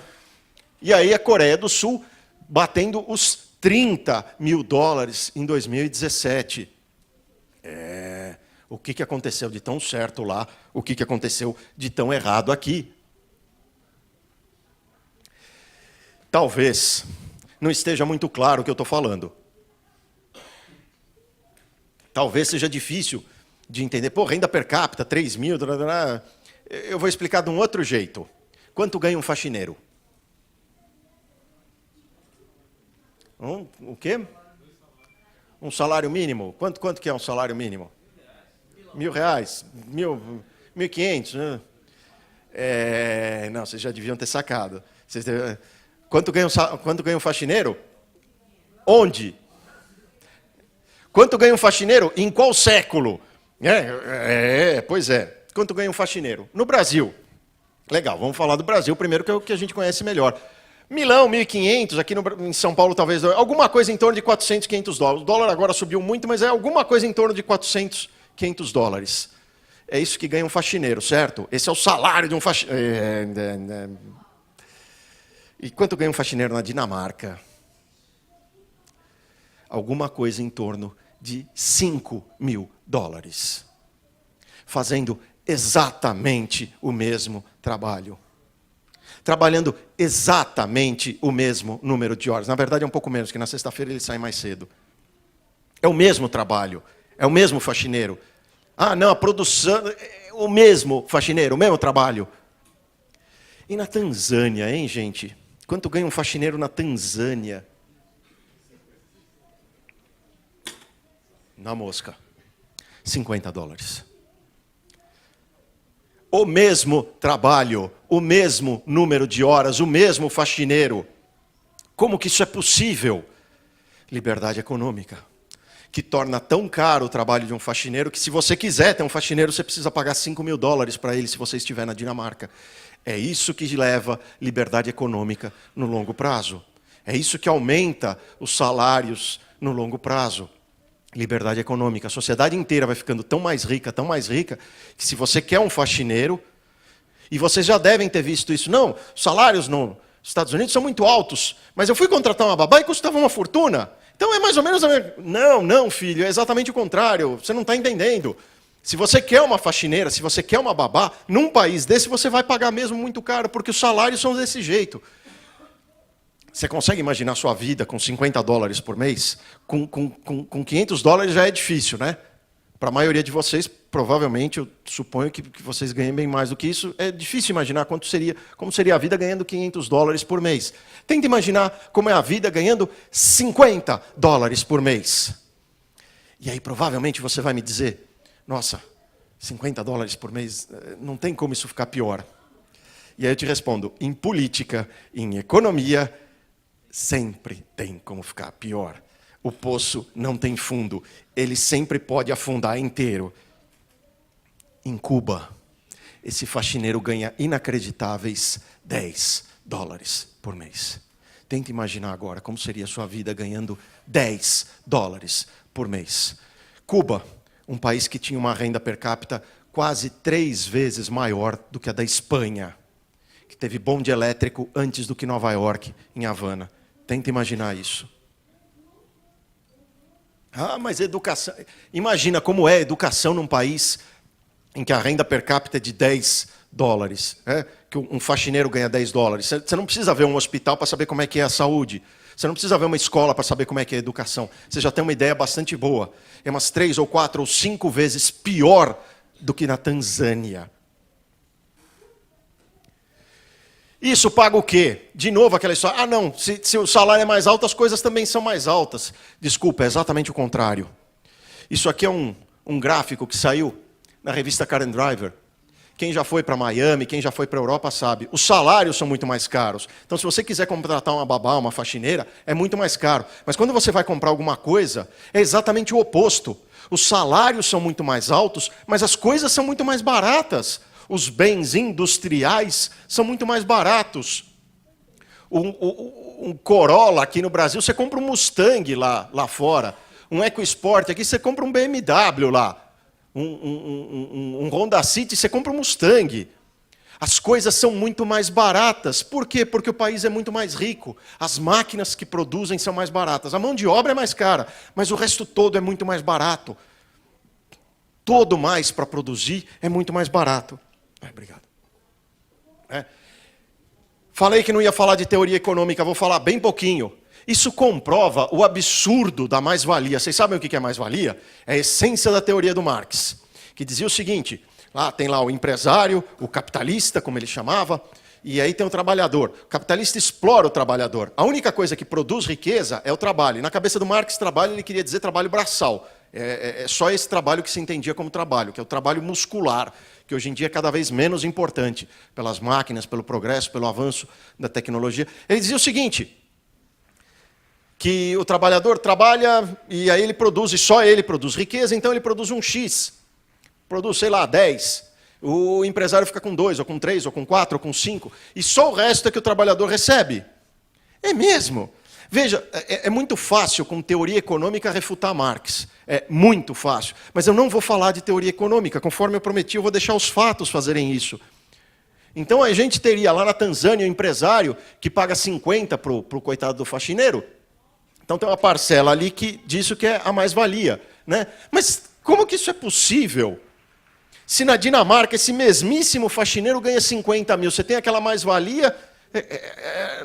Speaker 1: E aí a Coreia do Sul batendo os $30.000 em 2017. O que aconteceu de tão certo lá? O que aconteceu de tão errado aqui? Talvez não esteja muito claro o que eu estou falando. Talvez seja difícil de entender. Renda per capita, 3 mil... Eu vou explicar de um outro jeito. Quanto ganha um faxineiro? O quê? Um salário mínimo? Quanto que é um salário mínimo? R$1.000, 1.500, né? Não, vocês já deviam ter sacado. Quanto ganha um faxineiro? Onde? Quanto ganha um faxineiro? Em qual século? Pois é. Quanto ganha um faxineiro? No Brasil. Legal, vamos falar do Brasil primeiro, que é o que a gente conhece melhor. Milão, 1.500, aqui em São Paulo talvez, alguma coisa em torno de $400, $500. O dólar agora subiu muito, mas é alguma coisa em torno de $400, $500. É isso que ganha um faxineiro, certo? Esse é o salário de um faxineiro. E quanto ganha um faxineiro na Dinamarca? Alguma coisa em torno de $5.000. Fazendo exatamente o mesmo trabalho. Trabalhando exatamente o mesmo número de horas. Na verdade é um pouco menos, que na sexta-feira ele sai mais cedo. É o mesmo trabalho. É o mesmo faxineiro. Não, a produção... É o mesmo faxineiro, o mesmo trabalho. E na Tanzânia, hein, gente? Quanto ganha um faxineiro na Tanzânia? Na mosca. $50. O mesmo trabalho, o mesmo número de horas, o mesmo faxineiro. Como que isso é possível? Liberdade econômica. Que torna tão caro o trabalho de um faxineiro que, se você quiser ter um faxineiro, você precisa pagar $5.000 para ele se você estiver na Dinamarca. É isso que leva liberdade econômica no longo prazo. É isso que aumenta os salários no longo prazo. Liberdade econômica. A sociedade inteira vai ficando tão mais rica, que se você quer um faxineiro, e vocês já devem ter visto isso, não, os salários nos Estados Unidos são muito altos, mas eu fui contratar uma babá e custava uma fortuna. Então é mais ou menos a mesma... Não, filho, é exatamente o contrário, você não está entendendo. Se você quer uma faxineira, se você quer uma babá, num país desse você vai pagar mesmo muito caro, porque os salários são desse jeito. Você consegue imaginar a sua vida com $50 por mês? Com $500 já é difícil, né? Para a maioria de vocês, provavelmente, eu suponho que vocês ganhem bem mais do que isso. É difícil imaginar como seria a vida ganhando $500 por mês. Tenta imaginar como é a vida ganhando $50 por mês. E aí, provavelmente, você vai me dizer, nossa, $50 por mês, não tem como isso ficar pior. E aí eu te respondo, em política, em economia, sempre tem como ficar pior. O poço não tem fundo. Ele sempre pode afundar inteiro. Em Cuba, esse faxineiro ganha inacreditáveis $10 por mês. Tenta imaginar agora como seria a sua vida ganhando $10 por mês. Cuba, um país que tinha uma renda per capita quase 3 vezes maior do que a da Espanha, que teve bonde elétrico antes do que Nova York, em Havana. Tenta imaginar isso. Mas educação... Imagina como é a educação num país em que a renda per capita é de $10. que um faxineiro ganha $10. Você não precisa ver um hospital para saber como é que é a saúde. Você não precisa ver uma escola para saber como é que é a educação. Você já tem uma ideia bastante boa. É umas 3 ou 4 ou 5 vezes pior do que na Tanzânia. Isso paga o quê? De novo aquela história. Ah, não, se o salário é mais alto, as coisas também são mais altas. Desculpa, é exatamente o contrário. Isso aqui é um gráfico que saiu na revista Car and Driver. Quem já foi para Miami, quem já foi para a Europa sabe. Os salários são muito mais caros. Então, se você quiser contratar uma babá, uma faxineira, é muito mais caro. Mas quando você vai comprar alguma coisa, é exatamente o oposto. Os salários são muito mais altos, mas as coisas são muito mais baratas. Os bens industriais são muito mais baratos. Um Corolla aqui no Brasil, você compra um Mustang lá fora. Um EcoSport aqui, você compra um BMW lá. Um Honda City, você compra um Mustang. As coisas são muito mais baratas. Por quê? Porque o país é muito mais rico. As máquinas que produzem são mais baratas. A mão de obra é mais cara, mas o resto todo é muito mais barato. Todo mais para produzir é muito mais barato. Obrigado. Falei que não ia falar de teoria econômica, vou falar bem pouquinho. Isso comprova o absurdo da mais-valia. Vocês sabem o que é mais-valia? É a essência da teoria do Marx, que dizia o seguinte, tem lá o empresário, o capitalista, como ele chamava, e aí tem o trabalhador. O capitalista explora o trabalhador. A única coisa que produz riqueza é o trabalho. E na cabeça do Marx, trabalho, ele queria dizer trabalho braçal. É só esse trabalho que se entendia como trabalho, que é o trabalho muscular, que hoje em dia é cada vez menos importante, pelas máquinas, pelo progresso, pelo avanço da tecnologia. Ele dizia o seguinte, que o trabalhador trabalha e aí ele produz, e só ele produz riqueza, então ele produz um X, produz, sei lá, 10. O empresário fica com 2, ou com 3, ou com 4, ou com 5, e só o resto é que o trabalhador recebe. É mesmo. Veja, é muito fácil, com teoria econômica, refutar Marx. É muito fácil. Mas eu não vou falar de teoria econômica. Conforme eu prometi, eu vou deixar os fatos fazerem isso. Então, a gente teria lá na Tanzânia um empresário que paga 50 para o coitado do faxineiro. Então, tem uma parcela ali disso que é a mais-valia. Né? Mas como que isso é possível? Se na Dinamarca esse mesmíssimo faxineiro ganha 50 mil, você tem aquela mais-valia...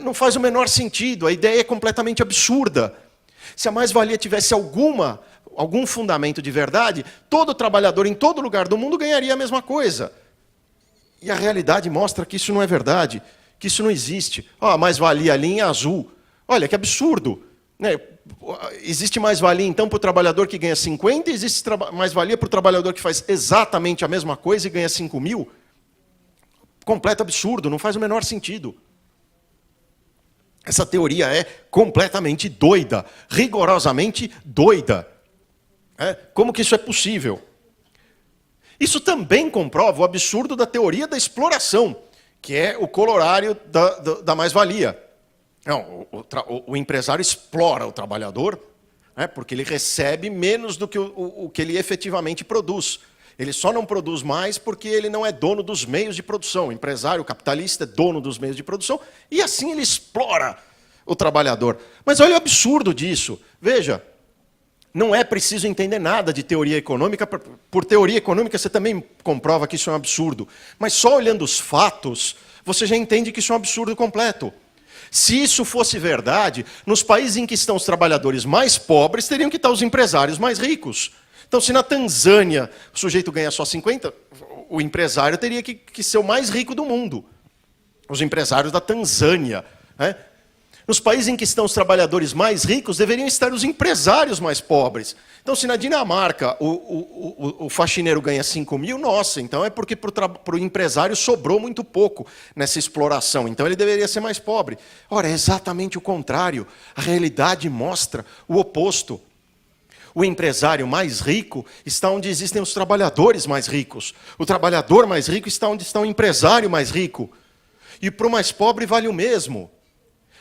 Speaker 1: não faz o menor sentido, a ideia é completamente absurda. Se a mais-valia tivesse algum fundamento de verdade, todo trabalhador em todo lugar do mundo ganharia a mesma coisa. E a realidade mostra que isso não é verdade, que isso não existe. A mais-valia ali em azul. Olha, que absurdo. Né? Existe mais-valia então para o trabalhador que ganha 50 e existe mais-valia para o trabalhador que faz exatamente a mesma coisa e ganha 5 mil? Completo absurdo, não faz o menor sentido. Essa teoria é completamente doida, rigorosamente doida. Como que isso é possível? Isso também comprova o absurdo da teoria da exploração, que é o corolário da mais-valia. O empresário explora o trabalhador, porque ele recebe menos do que o que ele efetivamente produz. Ele só não produz mais porque ele não é dono dos meios de produção. O empresário, o capitalista, é dono dos meios de produção e assim ele explora o trabalhador. Mas olha o absurdo disso. Veja, não é preciso entender nada de teoria econômica. Por teoria econômica você também comprova que isso é um absurdo. Mas só olhando os fatos, você já entende que isso é um absurdo completo. Se isso fosse verdade, nos países em que estão os trabalhadores mais pobres, teriam que estar os empresários mais ricos. Então, se na Tanzânia o sujeito ganha só 50, o empresário teria que ser o mais rico do mundo. Os empresários da Tanzânia. Nos países em que estão os trabalhadores mais ricos, deveriam estar os empresários mais pobres. Então, se na Dinamarca o faxineiro ganha 5 mil, nossa, então é porque para o empresário sobrou muito pouco nessa exploração. Então, ele deveria ser mais pobre. Ora, é exatamente o contrário. A realidade mostra o oposto. O empresário mais rico está onde existem os trabalhadores mais ricos. O trabalhador mais rico está onde está o empresário mais rico. E para o mais pobre vale o mesmo.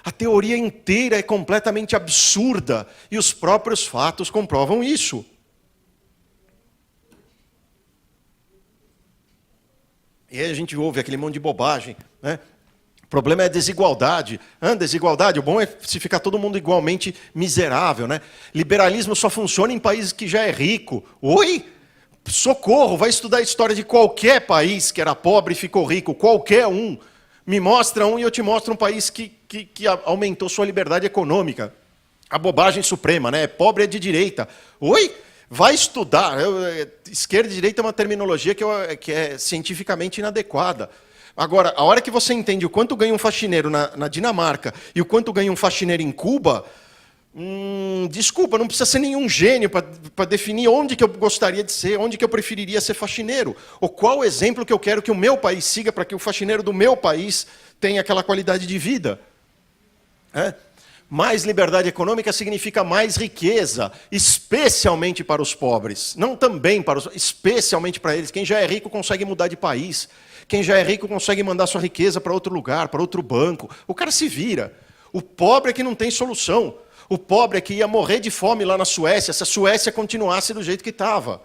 Speaker 1: A teoria inteira é completamente absurda e os próprios fatos comprovam isso. E aí a gente ouve aquele monte de bobagem, né? O problema é a desigualdade. Desigualdade, o bom é se ficar todo mundo igualmente miserável, né? Liberalismo só funciona em países que já é rico. Oi? Socorro, vai estudar a história de qualquer país que era pobre e ficou rico, qualquer um. Me mostra um e eu te mostro um país que aumentou sua liberdade econômica. A bobagem suprema, né? Pobre é de direita. Oi? Vai estudar. Esquerda e direita é uma terminologia que é cientificamente inadequada. Agora, a hora que você entende o quanto ganha um faxineiro na Dinamarca e o quanto ganha um faxineiro em Cuba, desculpa, não precisa ser nenhum gênio para definir onde que eu gostaria de ser, onde que eu preferiria ser faxineiro, ou qual exemplo que eu quero que o meu país siga para que o faxineiro do meu país tenha aquela qualidade de vida. Mais liberdade econômica significa mais riqueza, especialmente para os pobres. Não também para os, especialmente para eles. Quem já é rico consegue mudar de país. Quem já é rico consegue mandar sua riqueza para outro lugar, para outro banco. O cara se vira. O pobre é que não tem solução. O pobre é que ia morrer de fome lá na Suécia, se a Suécia continuasse do jeito que estava.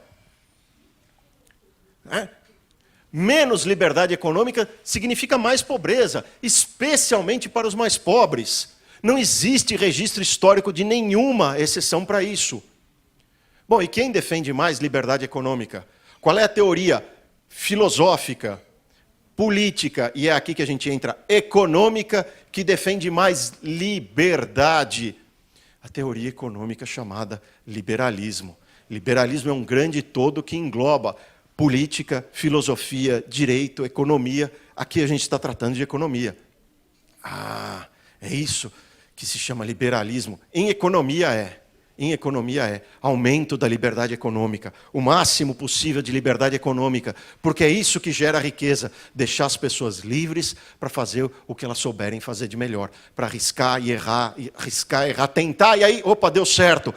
Speaker 1: Menos liberdade econômica significa mais pobreza, especialmente para os mais pobres. Não existe registro histórico de nenhuma exceção para isso. Bom, e quem defende mais liberdade econômica? Qual é a teoria filosófica, política, e é aqui que a gente entra, econômica, que defende mais liberdade? A teoria econômica chamada liberalismo. Liberalismo é um grande todo que engloba política, filosofia, direito, economia. Aqui a gente está tratando de economia. É isso que se chama liberalismo. Em economia é aumento da liberdade econômica, o máximo possível de liberdade econômica, porque é isso que gera riqueza, deixar as pessoas livres para fazer o que elas souberem fazer de melhor, para arriscar e errar, tentar, e aí, opa, deu certo.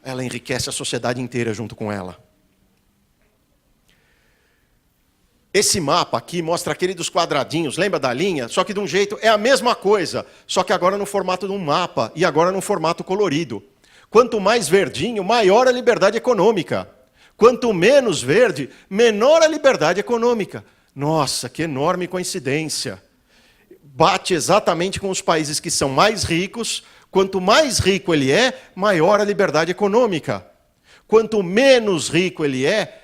Speaker 1: Ela enriquece a sociedade inteira junto com ela. Esse mapa aqui mostra aquele dos quadradinhos, lembra da linha? Só que de um jeito, é a mesma coisa, só que agora no formato de um mapa, e agora no formato colorido. Quanto mais verdinho, maior a liberdade econômica. Quanto menos verde, menor a liberdade econômica. Nossa, que enorme coincidência. Bate exatamente com os países que são mais ricos. Quanto mais rico ele é, maior a liberdade econômica. Quanto menos rico ele é,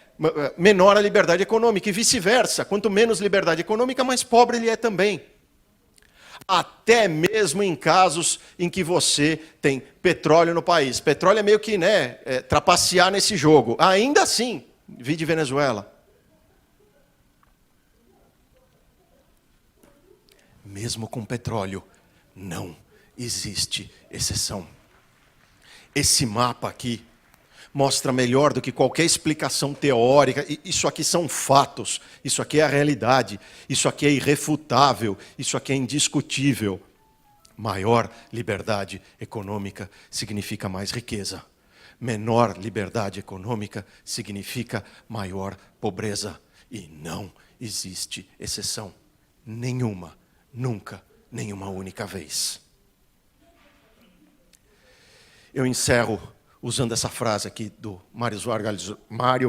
Speaker 1: menor a liberdade econômica, e vice-versa. Quanto menos liberdade econômica, mais pobre ele é também. Até mesmo em casos em que você tem petróleo no país. Petróleo é meio que, trapacear nesse jogo. Ainda assim, vide Venezuela. Mesmo com petróleo, não existe exceção. Esse mapa aqui mostra melhor do que qualquer explicação teórica. Isso aqui são fatos, isso aqui é a realidade, isso aqui é irrefutável, isso aqui é indiscutível. Maior liberdade econômica significa mais riqueza. Menor liberdade econômica significa maior pobreza. E não existe exceção nenhuma, nunca, nenhuma única vez. Eu encerro usando essa frase aqui do Mário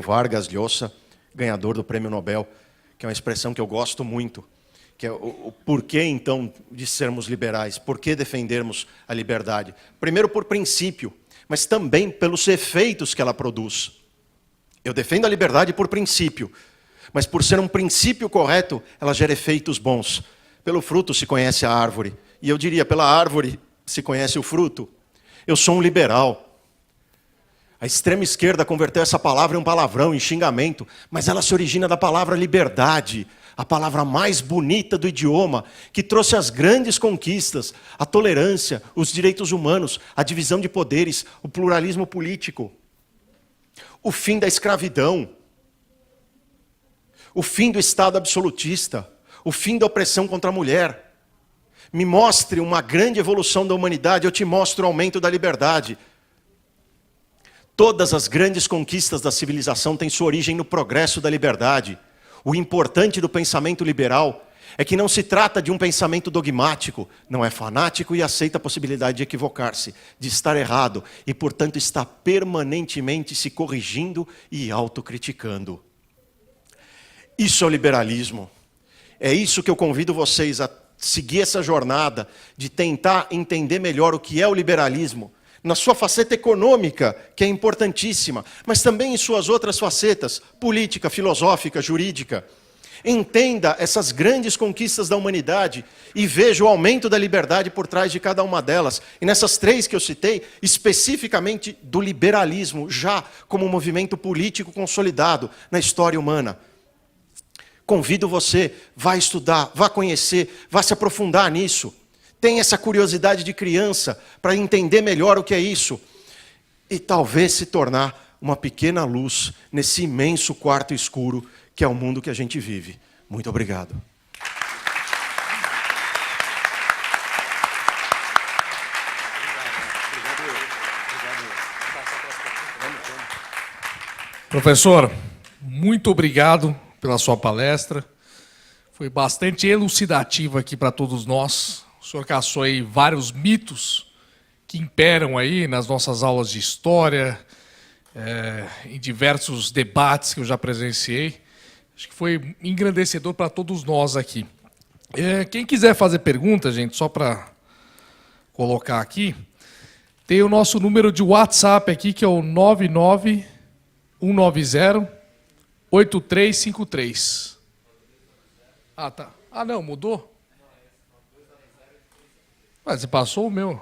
Speaker 1: Vargas Llosa, ganhador do Prêmio Nobel, que é uma expressão que eu gosto muito, que é o porquê, então, de sermos liberais, por que defendermos a liberdade. Primeiro, por princípio, mas também pelos efeitos que ela produz. Eu defendo a liberdade por princípio, mas por ser um princípio correto, ela gera efeitos bons. Pelo fruto se conhece a árvore, e eu diria, pela árvore se conhece o fruto. Eu sou um liberal. A extrema esquerda converteu essa palavra em um palavrão, em xingamento, mas ela se origina da palavra liberdade, a palavra mais bonita do idioma, que trouxe as grandes conquistas, a tolerância, os direitos humanos, a divisão de poderes, o pluralismo político, o fim da escravidão, o fim do Estado absolutista, o fim da opressão contra a mulher. Me mostre uma grande evolução da humanidade, eu te mostro o aumento da liberdade. Todas as grandes conquistas da civilização têm sua origem no progresso da liberdade. O importante do pensamento liberal é que não se trata de um pensamento dogmático, não é fanático e aceita a possibilidade de equivocar-se, de estar errado, e, portanto, está permanentemente se corrigindo e autocriticando. Isso é o liberalismo. É isso que eu convido vocês a seguir essa jornada, de tentar entender melhor o que é o liberalismo, na sua faceta econômica, que é importantíssima, mas também em suas outras facetas, política, filosófica, jurídica. Entenda essas grandes conquistas da humanidade e veja o aumento da liberdade por trás de cada uma delas. E nessas 3 que eu citei, especificamente do liberalismo, já como um movimento político consolidado na história humana. Convido você, vá estudar, vá conhecer, vá se aprofundar nisso. Tenha essa curiosidade de criança para entender melhor o que é isso. E talvez se tornar uma pequena luz nesse imenso quarto escuro que é o mundo que a gente vive. Muito obrigado.
Speaker 2: Professor, muito obrigado pela sua palestra. Foi bastante elucidativa aqui para todos nós. O senhor caçou aí vários mitos que imperam aí nas nossas aulas de história, em diversos debates que eu já presenciei. Acho que foi engrandecedor para todos nós aqui. Quem quiser fazer pergunta, gente, só para colocar aqui, tem o nosso número de WhatsApp aqui, que é o 99190-8353. Ah, tá. Ah, não, mudou? Mas você passou o meu.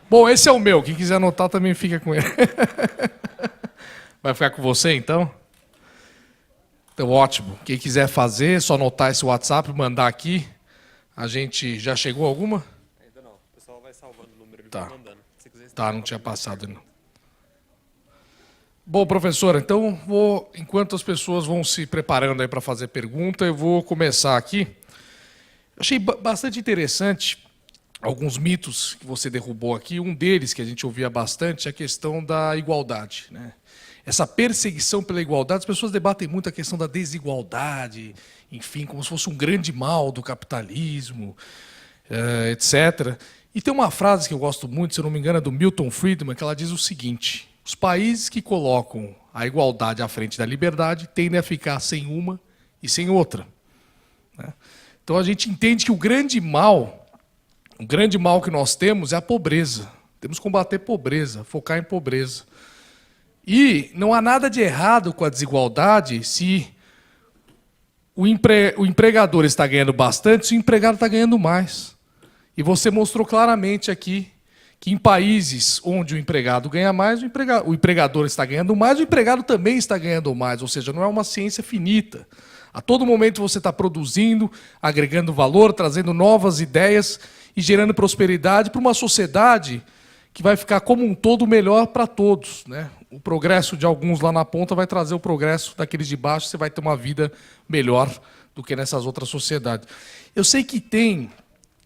Speaker 2: Bom, esse é o meu. Quem quiser anotar também fica com ele. Vai ficar com você, então? Então, ótimo. Quem quiser fazer, é só anotar esse WhatsApp, mandar aqui. A gente... Já chegou alguma?
Speaker 3: Ainda não. O pessoal vai salvando o número e
Speaker 2: Tá.
Speaker 3: vai mandando. Se quiser
Speaker 2: Tá, não tinha passado ainda. Bom, professora, então, enquanto as pessoas vão se preparando aí para fazer pergunta, eu vou começar aqui. Achei bastante interessante alguns mitos que você derrubou aqui. Um deles, que a gente ouvia bastante, é a questão da igualdade, né? Essa perseguição pela igualdade, as pessoas debatem muito a questão da desigualdade, enfim, como se fosse um grande mal do capitalismo, etc. E tem uma frase que eu gosto muito, se eu não me engano, é do Milton Friedman, que ela diz o seguinte: os países que colocam a igualdade à frente da liberdade tendem a ficar sem uma e sem outra, né? Então a gente entende que o grande mal que nós temos é a pobreza. Temos que combater pobreza, focar em pobreza. E não há nada de errado com a desigualdade se o empregador está ganhando bastante, se o empregado está ganhando mais. E você mostrou claramente aqui que em países onde o empregado ganha mais, o empregador está ganhando mais, o empregado também está ganhando mais. Ou seja, não é uma ciência finita. A todo momento você está produzindo, agregando valor, trazendo novas ideias e gerando prosperidade para uma sociedade que vai ficar como um todo melhor para todos, né? O progresso de alguns lá na ponta vai trazer o progresso daqueles de baixo, você vai ter uma vida melhor do que nessas outras sociedades. Eu sei que tem,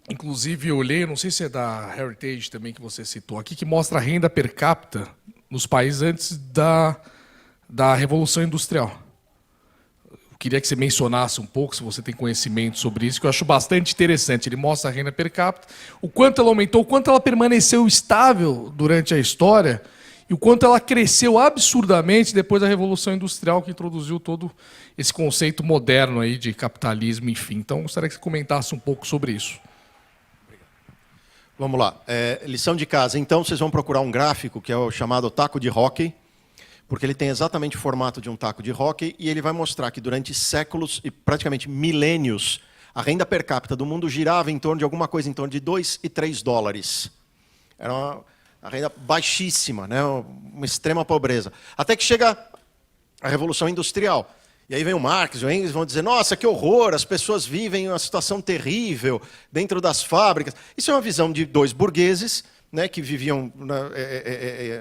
Speaker 2: inclusive eu olhei, não sei se é da Heritage também que você citou aqui, que mostra a renda per capita nos países antes da Revolução Industrial. Queria que você mencionasse um pouco, se você tem conhecimento sobre isso, que eu acho bastante interessante. Ele mostra a renda per capita, o quanto ela aumentou, o quanto ela permaneceu estável durante a história e o quanto ela cresceu absurdamente depois da Revolução Industrial, que introduziu todo esse conceito moderno aí de capitalismo, enfim. Então, gostaria que você comentasse um pouco sobre isso.
Speaker 1: Vamos lá. Lição de casa. Então, vocês vão procurar um gráfico que é o chamado taco de hóquei, porque ele tem exatamente o formato de um taco de hóquei e ele vai mostrar que durante séculos e praticamente milênios, a renda per capita do mundo girava em torno de alguma coisa em torno de 2 e 3 dólares. Era uma renda baixíssima, né? Uma extrema pobreza. Até que chega a Revolução Industrial. E aí vem o Marx, o Engels, vão dizer, nossa, que horror, as pessoas vivem uma situação terrível dentro das fábricas. Isso é uma visão de 2 burgueses, né, que viviam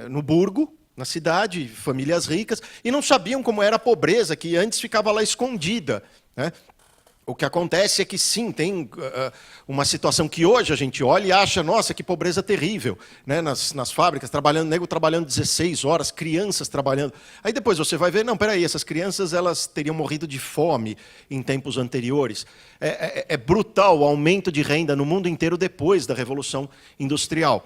Speaker 1: no burgo, na cidade, famílias ricas, e não sabiam como era a pobreza, que antes ficava lá escondida, né? O que acontece é que sim, tem uma situação que hoje a gente olha e acha, nossa, que pobreza terrível, né? Nas fábricas, nego trabalhando 16 horas, crianças trabalhando. Aí depois você vai ver, não, peraí, essas crianças elas teriam morrido de fome em tempos anteriores. É brutal o aumento de renda no mundo inteiro depois da Revolução Industrial.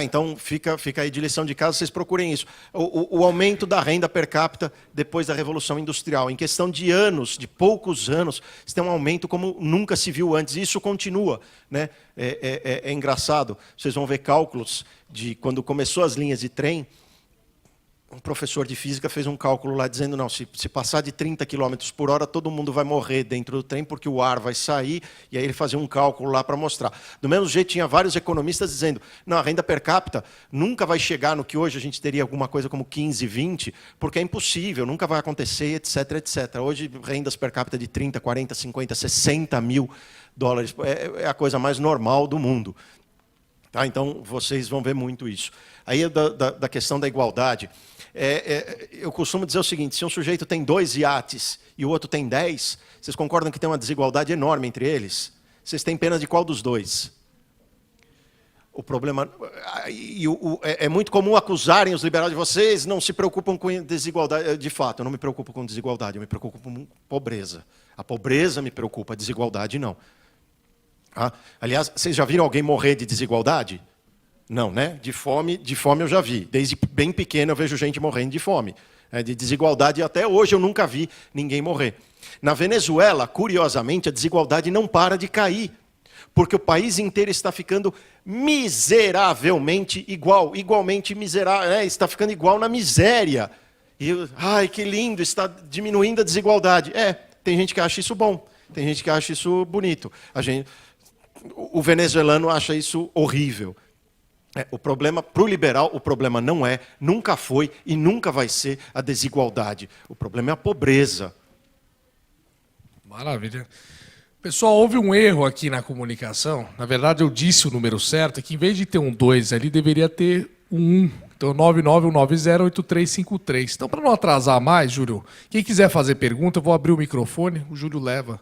Speaker 1: Então, fica aí de lição de casa, vocês procurem isso. O aumento da renda per capita depois da Revolução Industrial. Em questão de anos, de poucos anos, você tem um aumento como nunca se viu antes. E isso continua, né? É engraçado. Vocês vão ver cálculos de quando começou as linhas de trem. um professor de física fez um cálculo lá dizendo, não, se passar de 30 km por hora, todo mundo vai morrer dentro do trem porque o ar vai sair, e aí ele fazia um cálculo lá para mostrar. Do mesmo jeito, tinha vários economistas dizendo, não, a renda per capita nunca vai chegar no que hoje a gente teria alguma coisa como 15, 20, porque é impossível, nunca vai acontecer, etc, etc. Hoje, rendas per capita de 30, 40, 50, 60 mil dólares é a coisa mais normal do mundo. Tá? Então, vocês vão ver muito isso. Aí, da questão da igualdade, eu costumo dizer o seguinte, se um sujeito tem 2 iates e o outro tem 10, vocês concordam que tem uma desigualdade enorme entre eles? Vocês têm pena de qual dos dois? O problema... É muito comum acusarem os liberais de vocês não se preocupam com desigualdade. De fato, eu não me preocupo com desigualdade, eu me preocupo com pobreza. A pobreza me preocupa, a desigualdade não. Ah, aliás, vocês já viram alguém morrer de desigualdade? Não, né? De fome eu já vi. Desde bem pequeno eu vejo gente morrendo de fome. De desigualdade, até hoje eu nunca vi ninguém morrer. Na Venezuela, curiosamente, a desigualdade não para de cair. Porque o país inteiro está ficando miseravelmente igual. Igualmente miserável, está ficando igual na miséria. E, ai, que lindo, está diminuindo a desigualdade. Tem gente que acha isso bom. Tem gente que acha isso bonito. O venezuelano acha isso horrível. O problema, para o liberal, o problema não nunca foi e nunca vai ser a desigualdade. O problema é a pobreza.
Speaker 2: Maravilha. Pessoal, houve um erro aqui na comunicação. Na verdade, eu disse o número certo, que em vez de ter um 2 ali, deveria ter um 1. Então, 991908353. Então, para não atrasar mais, Júlio, quem quiser fazer pergunta, eu vou abrir o microfone, o Júlio leva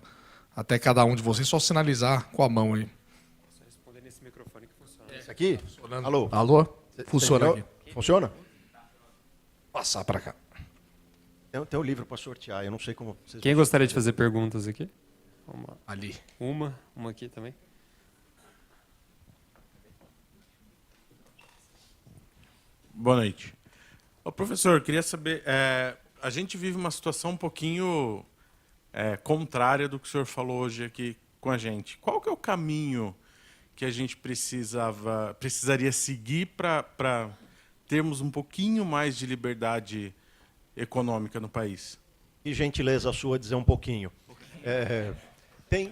Speaker 2: até cada um de vocês, só sinalizar com a mão aí.
Speaker 3: Só responder nesse microfone que funciona.
Speaker 1: Esse aqui?
Speaker 2: Funcionando.
Speaker 1: Alô?
Speaker 2: Alô? Funciona aqui.
Speaker 1: Funciona?
Speaker 2: Passar para cá.
Speaker 1: Tem um livro para sortear, eu não sei como...
Speaker 3: Quem gostaria de fazer perguntas aqui?
Speaker 2: Ali.
Speaker 3: Uma aqui também.
Speaker 4: Boa noite. Ô, professor, queria saber, a gente vive uma situação um pouquinho contrária do que o senhor falou hoje aqui com a gente. Qual que é o caminho que a gente precisaria seguir para termos um pouquinho mais de liberdade econômica no país?
Speaker 1: E gentileza sua dizer um pouquinho.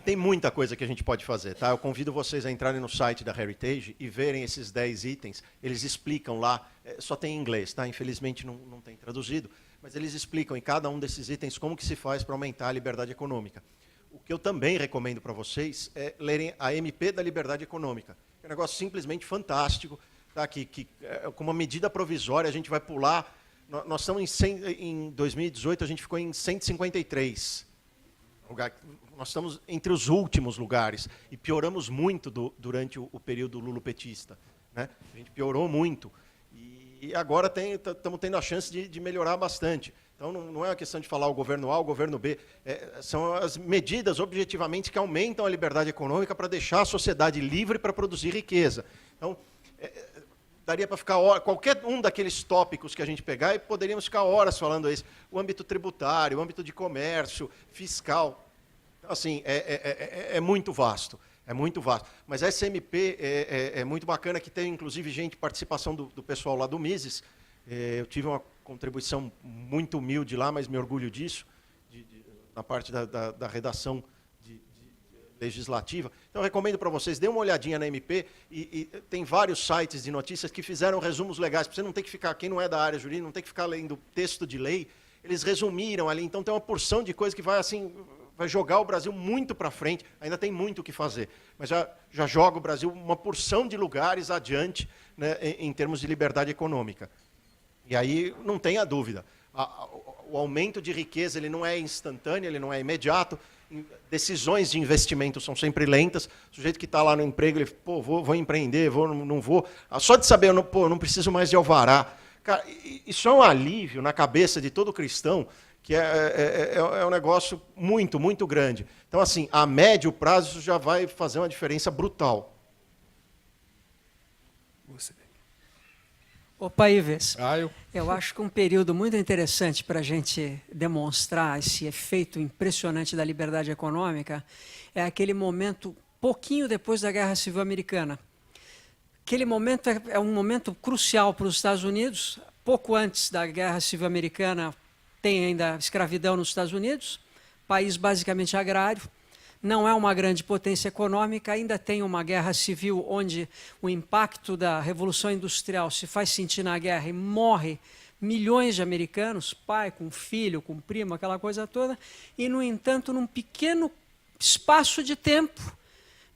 Speaker 1: Tem muita coisa que a gente pode fazer, tá? Eu convido vocês a entrarem no site da Heritage e verem esses 10 itens. Eles explicam lá, só tem em inglês, tá? Infelizmente não tem traduzido, mas eles explicam em cada um desses itens como que se faz para aumentar a liberdade econômica. O que eu também recomendo para vocês é lerem a MP da Liberdade Econômica. É um negócio simplesmente fantástico, tá? Que com uma medida provisória a gente vai pular. Nós estamos em 2018, a gente ficou em 153. Nós estamos entre os últimos lugares e pioramos muito durante o período lulopetista, né? A gente piorou muito e agora estamos tendo a chance de melhorar bastante. Então não é uma questão de falar o governo A, o governo B, são as medidas objetivamente que aumentam a liberdade econômica para deixar a sociedade livre para produzir riqueza. Então, daria para ficar qualquer um daqueles tópicos que a gente pegar e poderíamos ficar horas falando isso. O âmbito tributário, o âmbito de comércio, fiscal. Assim, é muito vasto. É muito vasto. Mas essa MP é muito bacana, que tem, inclusive, participação do pessoal lá do Mises. Eu tive uma contribuição muito humilde lá, mas me orgulho disso, na parte da redação legislativa. Então, eu recomendo para vocês, dêem uma olhadinha na MP, e tem vários sites de notícias que fizeram resumos legais, para você não ter que ficar, quem não é da área jurídica, não ter que ficar lendo texto de lei, eles resumiram ali, então tem uma porção de coisa que vai jogar o Brasil muito para frente, ainda tem muito o que fazer, mas já joga o Brasil uma porção de lugares adiante, né, em termos de liberdade econômica. E aí, não tenha dúvida, o aumento de riqueza ele não é instantâneo, ele não é imediato, decisões de investimento são sempre lentas, o sujeito que está lá no emprego, ele, vou empreender, não vou, só de saber, não preciso mais de alvará. Cara, isso é um alívio na cabeça de todo cristão, que é um negócio muito, muito grande. Então, assim, a médio prazo, isso já vai fazer uma diferença brutal.
Speaker 5: Opa, Ives,
Speaker 2: Caio.
Speaker 5: eu acho que um período muito interessante para a gente demonstrar esse efeito impressionante da liberdade econômica é aquele momento, pouquinho depois da Guerra Civil Americana. Aquele momento é um momento crucial para os Estados Unidos. pouco antes da Guerra Civil Americana, tem ainda escravidão nos Estados Unidos, país basicamente agrário, não é uma grande potência econômica, ainda tem uma guerra civil onde o impacto da Revolução Industrial se faz sentir na guerra e morre milhões de americanos, pai com filho, com primo, aquela coisa toda, e, no entanto, num pequeno espaço de tempo,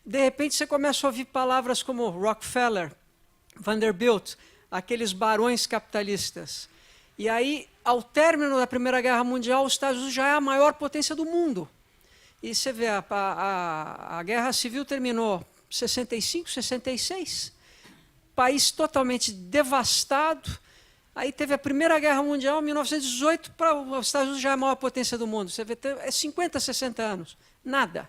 Speaker 5: de repente você começa a ouvir palavras como Rockefeller, Vanderbilt, aqueles barões capitalistas. E aí, ao término da Primeira Guerra Mundial, os Estados Unidos já é a maior potência do mundo. E você vê, a Guerra Civil terminou em 65, 66, país totalmente devastado. Aí teve a Primeira Guerra Mundial, em 1918, para os Estados Unidos já é a maior potência do mundo. Você vê, é 50, 60 anos, nada.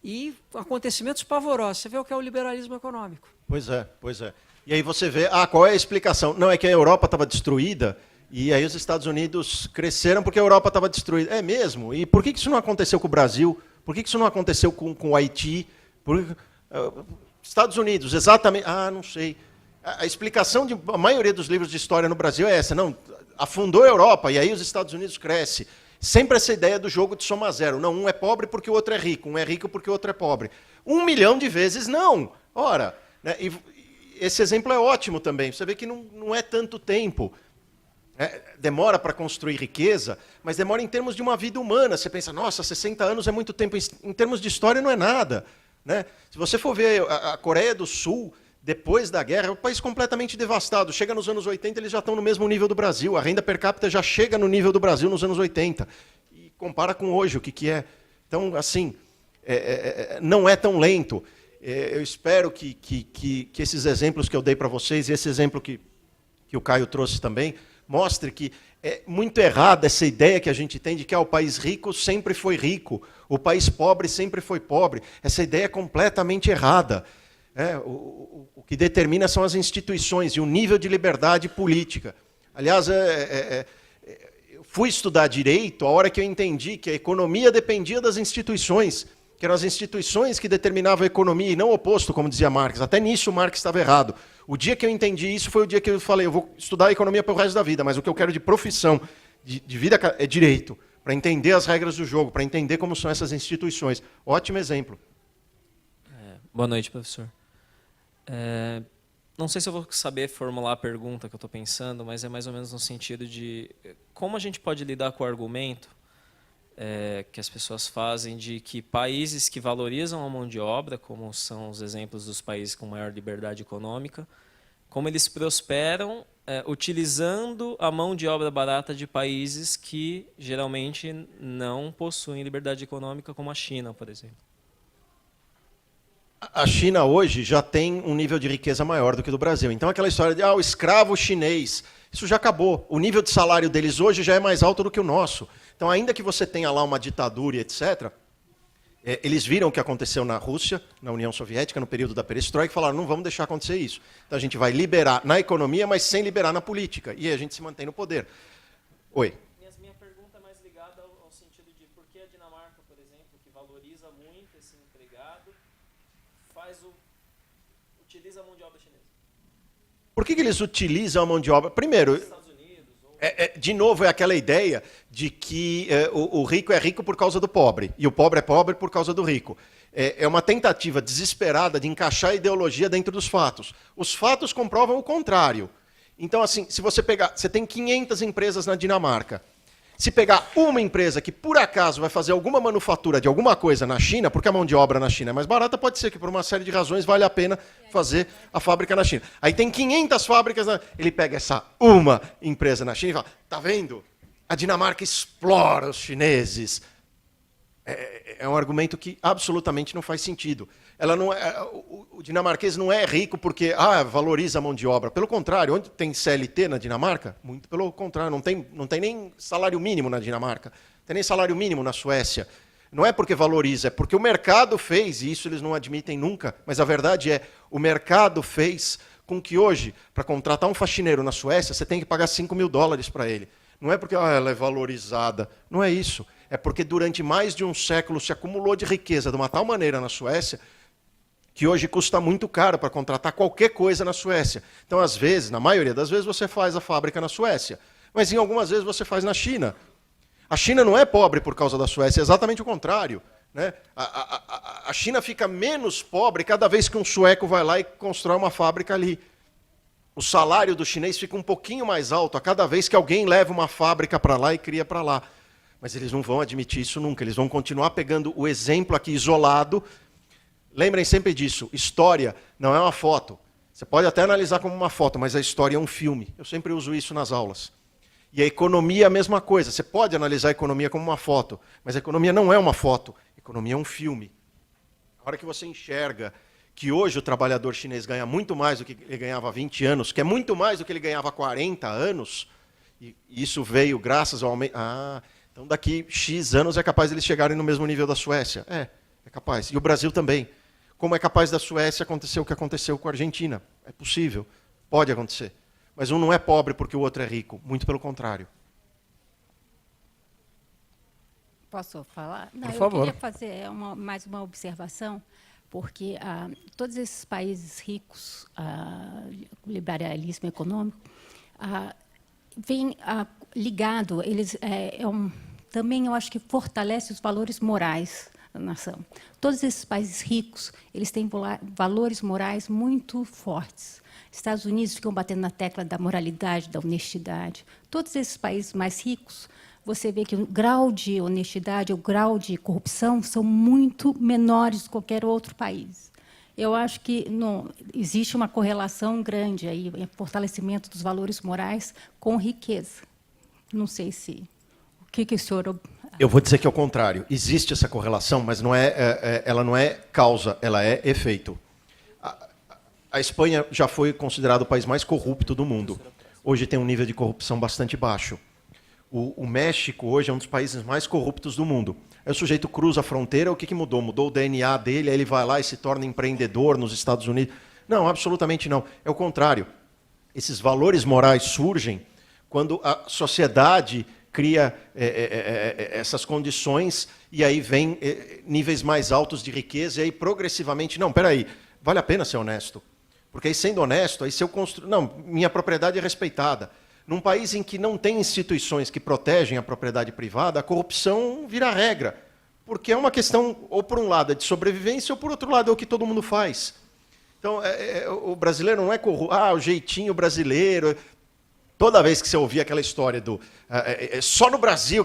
Speaker 5: E acontecimentos pavorosos. Você vê o que é o liberalismo econômico.
Speaker 1: Pois é, pois é. E aí você vê, qual é a explicação? Não, é que a Europa estava destruída, e aí os Estados Unidos cresceram porque a Europa estava destruída. É mesmo? E por que isso não aconteceu com o Brasil? Por que isso não aconteceu com o Haiti? Estados Unidos, exatamente... não sei. A explicação de a maioria dos livros de história no Brasil é essa. Não, afundou a Europa, e aí os Estados Unidos crescem. Sempre essa ideia do jogo de soma zero. Não, um é pobre porque o outro é rico. Um é rico porque o outro é pobre. 1 milhão de vezes não. Ora, né, e esse exemplo é ótimo também. Você vê que não é tanto tempo. Demora para construir riqueza, mas demora em termos de uma vida humana. Você pensa, nossa, 60 anos é muito tempo. Em termos de história, não é nada. Né? Se você for ver a Coreia do Sul, depois da guerra, é um país completamente devastado. Chega nos anos 80, eles já estão no mesmo nível do Brasil. A renda per capita já chega no nível do Brasil nos anos 80. E compara com hoje, o que é. Então, assim, não é tão lento. Eu espero que esses exemplos que eu dei para vocês, e esse exemplo que o Caio trouxe também, mostre que é muito errada essa ideia que a gente tem de que o país rico sempre foi rico, o país pobre sempre foi pobre. Essa ideia é completamente errada. O que determina são as instituições e o nível de liberdade política. Aliás, eu fui estudar direito a hora que eu entendi que a economia dependia das instituições, que eram as instituições que determinavam a economia e não o oposto, como dizia Marx. Até nisso Marx estava errado. O dia que eu entendi isso foi o dia que eu falei, eu vou estudar a economia pelo resto da vida, mas o que eu quero de profissão, de vida, é direito, para entender as regras do jogo, para entender como são essas instituições. Ótimo exemplo.
Speaker 6: Boa noite, professor. Não sei se eu vou saber formular a pergunta que eu estou pensando, mas é mais ou menos no sentido de como a gente pode lidar com o argumento que as pessoas fazem de que países que valorizam a mão de obra, como são os exemplos dos países com maior liberdade econômica, como eles prosperam utilizando a mão de obra barata de países que geralmente não possuem liberdade econômica, como a China, por exemplo.
Speaker 1: A China hoje já tem um nível de riqueza maior do que o do Brasil. Então aquela história de o escravo chinês, isso já acabou. O nível de salário deles hoje já é mais alto do que o nosso. Então, ainda que você tenha lá uma ditadura e etc., eles viram o que aconteceu na Rússia, na União Soviética, no período da perestroika, e falaram, não vamos deixar acontecer isso. Então a gente vai liberar na economia, mas sem liberar na política. E aí a gente se mantém no poder. Oi.
Speaker 6: Minha pergunta é mais ligada ao sentido de por que a Dinamarca, por exemplo, que valoriza muito esse empregado, utiliza a mão de obra chinesa?
Speaker 1: Por que eles utilizam a mão de obra? Primeiro, de novo, é aquela ideia de que o rico é rico por causa do pobre, e o pobre é pobre por causa do rico. É uma tentativa desesperada de encaixar a ideologia dentro dos fatos. Os fatos comprovam o contrário. Então, assim, se você pegar... Você tem 500 empresas na Dinamarca. Se pegar uma empresa que, por acaso, vai fazer alguma manufatura de alguma coisa na China, porque a mão de obra na China é mais barata, pode ser que, por uma série de razões, vale a pena fazer a fábrica na China. Aí tem 500 fábricas, ele pega essa uma empresa na China e fala, tá vendo? A Dinamarca explora os chineses. É um argumento que absolutamente não faz sentido. Ela não o dinamarquês não é rico porque valoriza a mão de obra. Pelo contrário, onde tem CLT na Dinamarca? Muito pelo contrário, não tem nem salário mínimo na Dinamarca. Não tem nem salário mínimo na Suécia. Não é porque valoriza, é porque o mercado fez, e isso eles não admitem nunca, mas a verdade é, o mercado fez com que hoje, para contratar um faxineiro na Suécia, você tem que pagar $5.000 para ele. Não é porque ela é valorizada, não é isso. É porque durante mais de um século se acumulou de riqueza de uma tal maneira na Suécia que hoje custa muito caro para contratar qualquer coisa na Suécia. Então, às vezes, na maioria das vezes, você faz a fábrica na Suécia, mas em algumas vezes você faz na China. A China não é pobre por causa da Suécia, é exatamente o contrário, né? A China fica menos pobre cada vez que um sueco vai lá e constrói uma fábrica ali. O salário do chinês fica um pouquinho mais alto a cada vez que alguém leva uma fábrica para lá e cria para lá. Mas eles não vão admitir isso nunca, eles vão continuar pegando o exemplo aqui isolado. Lembrem sempre disso, história não é uma foto. Você pode até analisar como uma foto, mas a história é um filme. Eu sempre uso isso nas aulas. E a economia é a mesma coisa. Você pode analisar a economia como uma foto, mas a economia não é uma foto. A economia é um filme. A hora que você enxerga que hoje o trabalhador chinês ganha muito mais do que ele ganhava há 20 anos, que é muito mais do que ele ganhava há 40 anos, e isso veio graças ao aumento... então daqui X anos é capaz de eles chegarem no mesmo nível da Suécia. É capaz. E o Brasil também. Como é capaz da Suécia acontecer o que aconteceu com a Argentina? É possível. Pode acontecer. Mas um não é pobre porque o outro é rico. Muito pelo contrário.
Speaker 7: Posso falar? Não,
Speaker 2: Por favor.
Speaker 7: Eu queria fazer mais uma observação, porque todos esses países ricos, liberalismo econômico, vem ligado, eles também eu acho que fortalece os valores morais da nação. Todos esses países ricos, eles têm valores morais muito fortes. Estados Unidos ficam batendo na tecla da moralidade, da honestidade. Todos esses países mais ricos, você vê que o grau de honestidade, o grau de corrupção são muito menores de qualquer outro país. Eu acho que existe uma correlação grande aí, fortalecimento dos valores morais com riqueza. Não sei se... O que o senhor...
Speaker 1: Eu vou dizer que é o contrário. Existe essa correlação, mas ela não é causa, ela é efeito. A Espanha já foi considerado o país mais corrupto do mundo. Hoje tem um nível de corrupção bastante baixo. O México hoje é um dos países mais corruptos do mundo. Aí o sujeito cruza a fronteira, o que mudou? Mudou o DNA dele, aí ele vai lá e se torna empreendedor nos Estados Unidos. Não, absolutamente não. É o contrário. Esses valores morais surgem quando a sociedade cria essas condições e aí vem níveis mais altos de riqueza e aí progressivamente... Não, peraí, vale a pena ser honesto. Porque aí sendo honesto, aí se eu construir... Não, minha propriedade é respeitada. Num país em que não tem instituições que protegem a propriedade privada, a corrupção vira regra. Porque é uma questão, ou por um lado, é de sobrevivência, ou por outro lado, é o que todo mundo faz. Então, o brasileiro não é corrupto. O jeitinho brasileiro. Toda vez que você ouvia aquela história do... só no Brasil...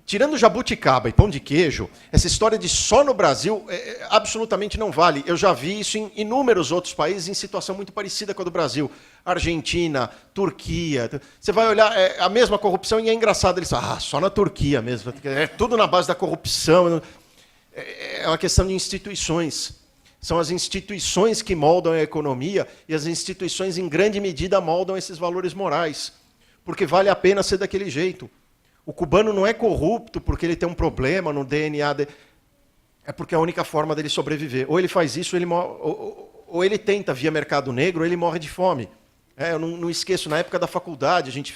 Speaker 1: Tirando jabuticaba e pão de queijo, essa história de só no Brasil absolutamente não vale. Eu já vi isso em inúmeros outros países em situação muito parecida com a do Brasil. Argentina, Turquia. Você vai olhar a mesma corrupção e é engraçado. Eles falam, só na Turquia mesmo. É tudo na base da corrupção. É uma questão de instituições. São as instituições que moldam a economia e as instituições, em grande medida, moldam esses valores morais. Porque vale a pena ser daquele jeito. O cubano não é corrupto porque ele tem um problema no DNA dele. É porque é a única forma dele sobreviver. Ou ele faz isso, ou ele tenta via mercado negro, ou ele morre de fome. Eu não esqueço, na época da faculdade, a gente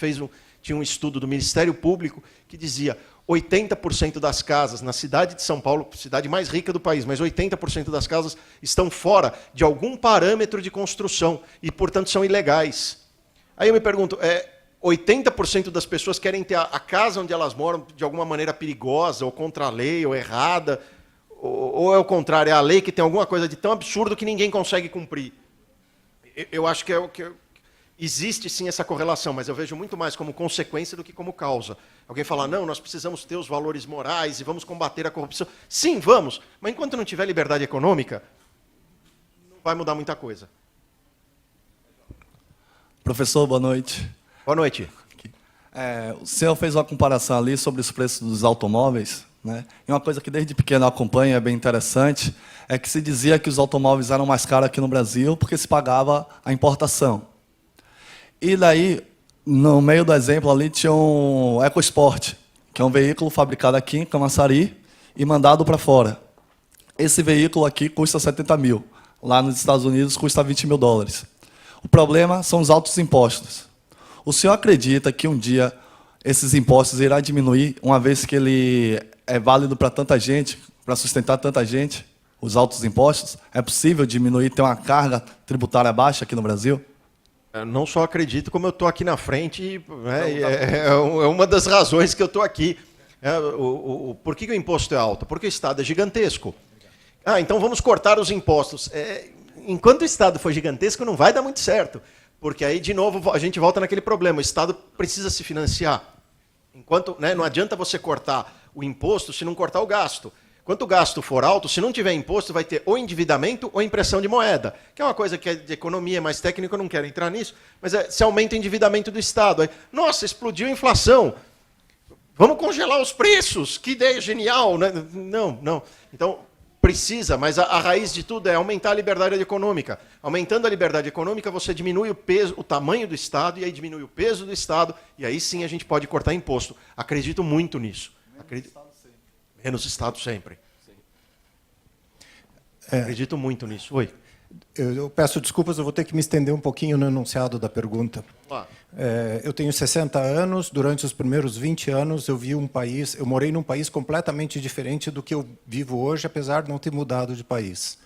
Speaker 1: tinha um estudo do Ministério Público que dizia 80% das casas na cidade de São Paulo, cidade mais rica do país, mas 80% das casas estão fora de algum parâmetro de construção e, portanto, são ilegais. Aí eu me pergunto... 80% das pessoas querem ter a casa onde elas moram de alguma maneira perigosa, ou contra a lei, ou errada, ou é o contrário, é a lei que tem alguma coisa de tão absurdo que ninguém consegue cumprir. Eu acho que existe sim essa correlação, mas eu vejo muito mais como consequência do que como causa. Alguém fala, não, nós precisamos ter os valores morais e vamos combater a corrupção. Sim, vamos, mas enquanto não tiver liberdade econômica, não vai mudar muita coisa.
Speaker 8: Professor, boa noite.
Speaker 1: Boa noite.
Speaker 8: O senhor fez uma comparação ali sobre os preços dos automóveis, né? E uma coisa que desde pequeno eu acompanho, é bem interessante, é que se dizia que os automóveis eram mais caros aqui no Brasil porque se pagava a importação. E daí, no meio do exemplo ali, tinha um EcoSport, que é um veículo fabricado aqui em Camaçari e mandado para fora. Esse veículo aqui custa 70 mil. Lá nos Estados Unidos custa 20 mil dólares. O problema são os altos impostos. O senhor acredita que um dia esses impostos irão diminuir, uma vez que ele é válido para tanta gente, para sustentar tanta gente? os altos impostos? É possível diminuir, ter uma carga tributária baixa aqui no Brasil?
Speaker 1: Eu não só acredito, como eu estou aqui na frente, né, é uma das razões que eu estou aqui. Por que o imposto é alto? Porque o Estado é gigantesco. Então vamos cortar os impostos. Enquanto o Estado for gigantesco, não vai dar muito certo. Porque aí, de novo, a gente volta naquele problema. O Estado precisa se financiar. Enquanto, né, não adianta você cortar o imposto se não cortar o gasto. Quanto o gasto for alto, se não tiver imposto, vai ter ou endividamento ou impressão de moeda, que é uma coisa que é de economia, mais técnica, eu não quero entrar nisso, mas se aumenta o endividamento do Estado. Aí, nossa, explodiu a inflação. Vamos congelar os preços, que ideia genial. Né? Não. Então, precisa, mas a raiz de tudo é aumentar a liberdade econômica. Aumentando a liberdade econômica, você diminui o peso, o tamanho do Estado, e aí diminui o peso do Estado, e aí sim a gente pode cortar imposto. Acredito muito nisso. Menos Estado sempre. Acredito muito nisso. Oi.
Speaker 9: Eu peço desculpas, eu vou ter que me estender um pouquinho no enunciado da pergunta. Eu tenho 60 anos, durante os primeiros 20 anos eu morei num país completamente diferente do que eu vivo hoje, apesar de não ter mudado de país.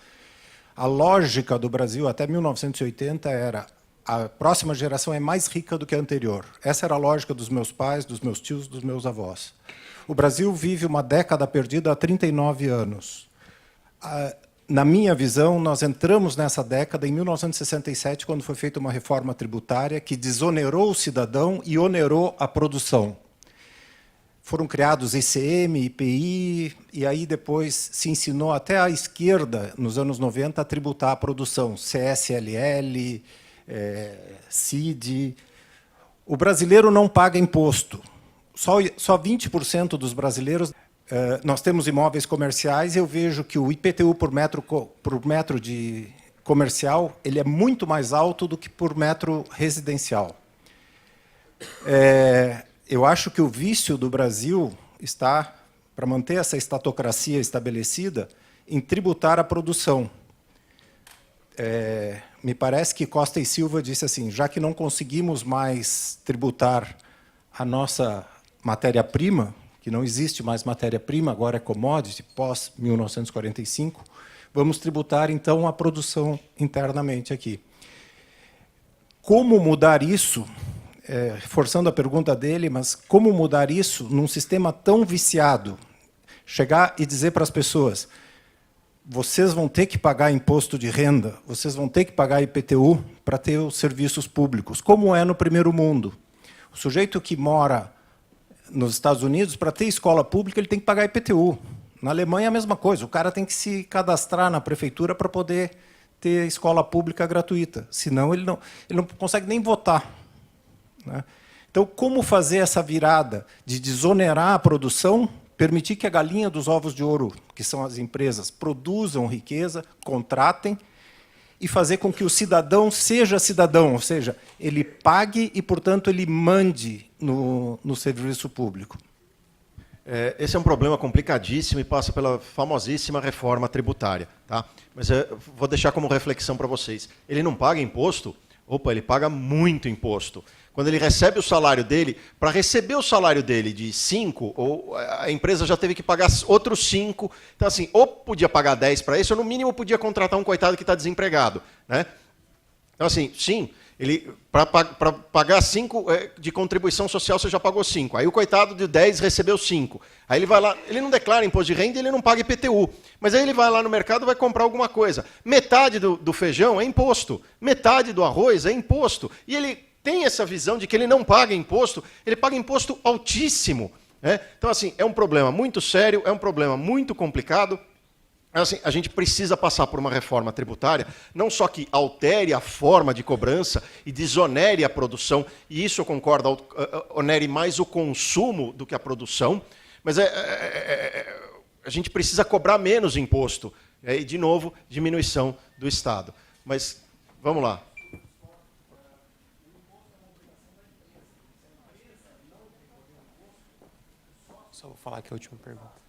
Speaker 9: A lógica do Brasil até 1980 era: a próxima geração é mais rica do que a anterior. Essa era a lógica dos meus pais, dos meus tios, dos meus avós. O Brasil vive uma década perdida há 39 anos. Na minha visão, nós entramos nessa década em 1967, quando foi feita uma reforma tributária que desonerou o cidadão e onerou a produção. Foram criados ICM, IPI, e aí depois se ensinou até à esquerda, nos anos 90, a tributar a produção, CSLL, CID. O brasileiro não paga imposto. Só 20% dos brasileiros... nós temos imóveis comerciais e eu vejo que o IPTU por metro de comercial ele é muito mais alto do que por metro residencial. Eu acho que o vício do Brasil está, para manter essa estatocracia estabelecida, em tributar a produção. Me parece que Costa e Silva disse assim: já que não conseguimos mais tributar a nossa matéria-prima, que não existe mais matéria-prima, agora é commodity, pós-1945, vamos tributar, então, a produção internamente aqui. Como mudar isso, forçando a pergunta dele, mas como mudar isso num sistema tão viciado? Chegar e dizer para as pessoas: vocês vão ter que pagar imposto de renda, vocês vão ter que pagar IPTU para ter os serviços públicos, como é no primeiro mundo. O sujeito que mora nos Estados Unidos, para ter escola pública, ele tem que pagar IPTU. Na Alemanha é a mesma coisa, o cara tem que se cadastrar na prefeitura para poder ter escola pública gratuita, senão ele não consegue nem votar. Né? Então, como fazer essa virada de desonerar a produção, permitir que a galinha dos ovos de ouro, que são as empresas, produzam riqueza, contratem, e fazer com que o cidadão seja cidadão, ou seja, ele pague e, portanto, ele mande no serviço público.
Speaker 1: Esse é um problema complicadíssimo e passa pela famosíssima reforma tributária. Tá? Mas vou deixar como reflexão para vocês. Ele não paga imposto? Opa, ele paga muito imposto. Quando ele recebe o salário dele, para receber o salário dele de 5, ou a empresa já teve que pagar outros 5. Então, assim, ou podia pagar 10 para isso, ou no mínimo podia contratar um coitado que está desempregado. Né? Então, assim, sim, para pagar 5 de contribuição social, você já pagou 5. Aí o coitado de 10 recebeu 5. Aí ele vai lá, ele não declara imposto de renda e ele não paga IPTU. Mas aí ele vai lá no mercado e vai comprar alguma coisa. Metade do feijão é imposto, metade do arroz é imposto. E ele tem essa visão de que ele não paga imposto, ele paga imposto altíssimo. Né? Então, assim, é um problema muito sério, é um problema muito complicado. Assim, a gente precisa passar por uma reforma tributária, não só que altere a forma de cobrança e desonere a produção, e isso eu concordo, onere mais o consumo do que a produção, mas a gente precisa cobrar menos imposto. E, de novo, diminuição do Estado. Mas, vamos lá.
Speaker 3: Só vou falar aqui a última pergunta.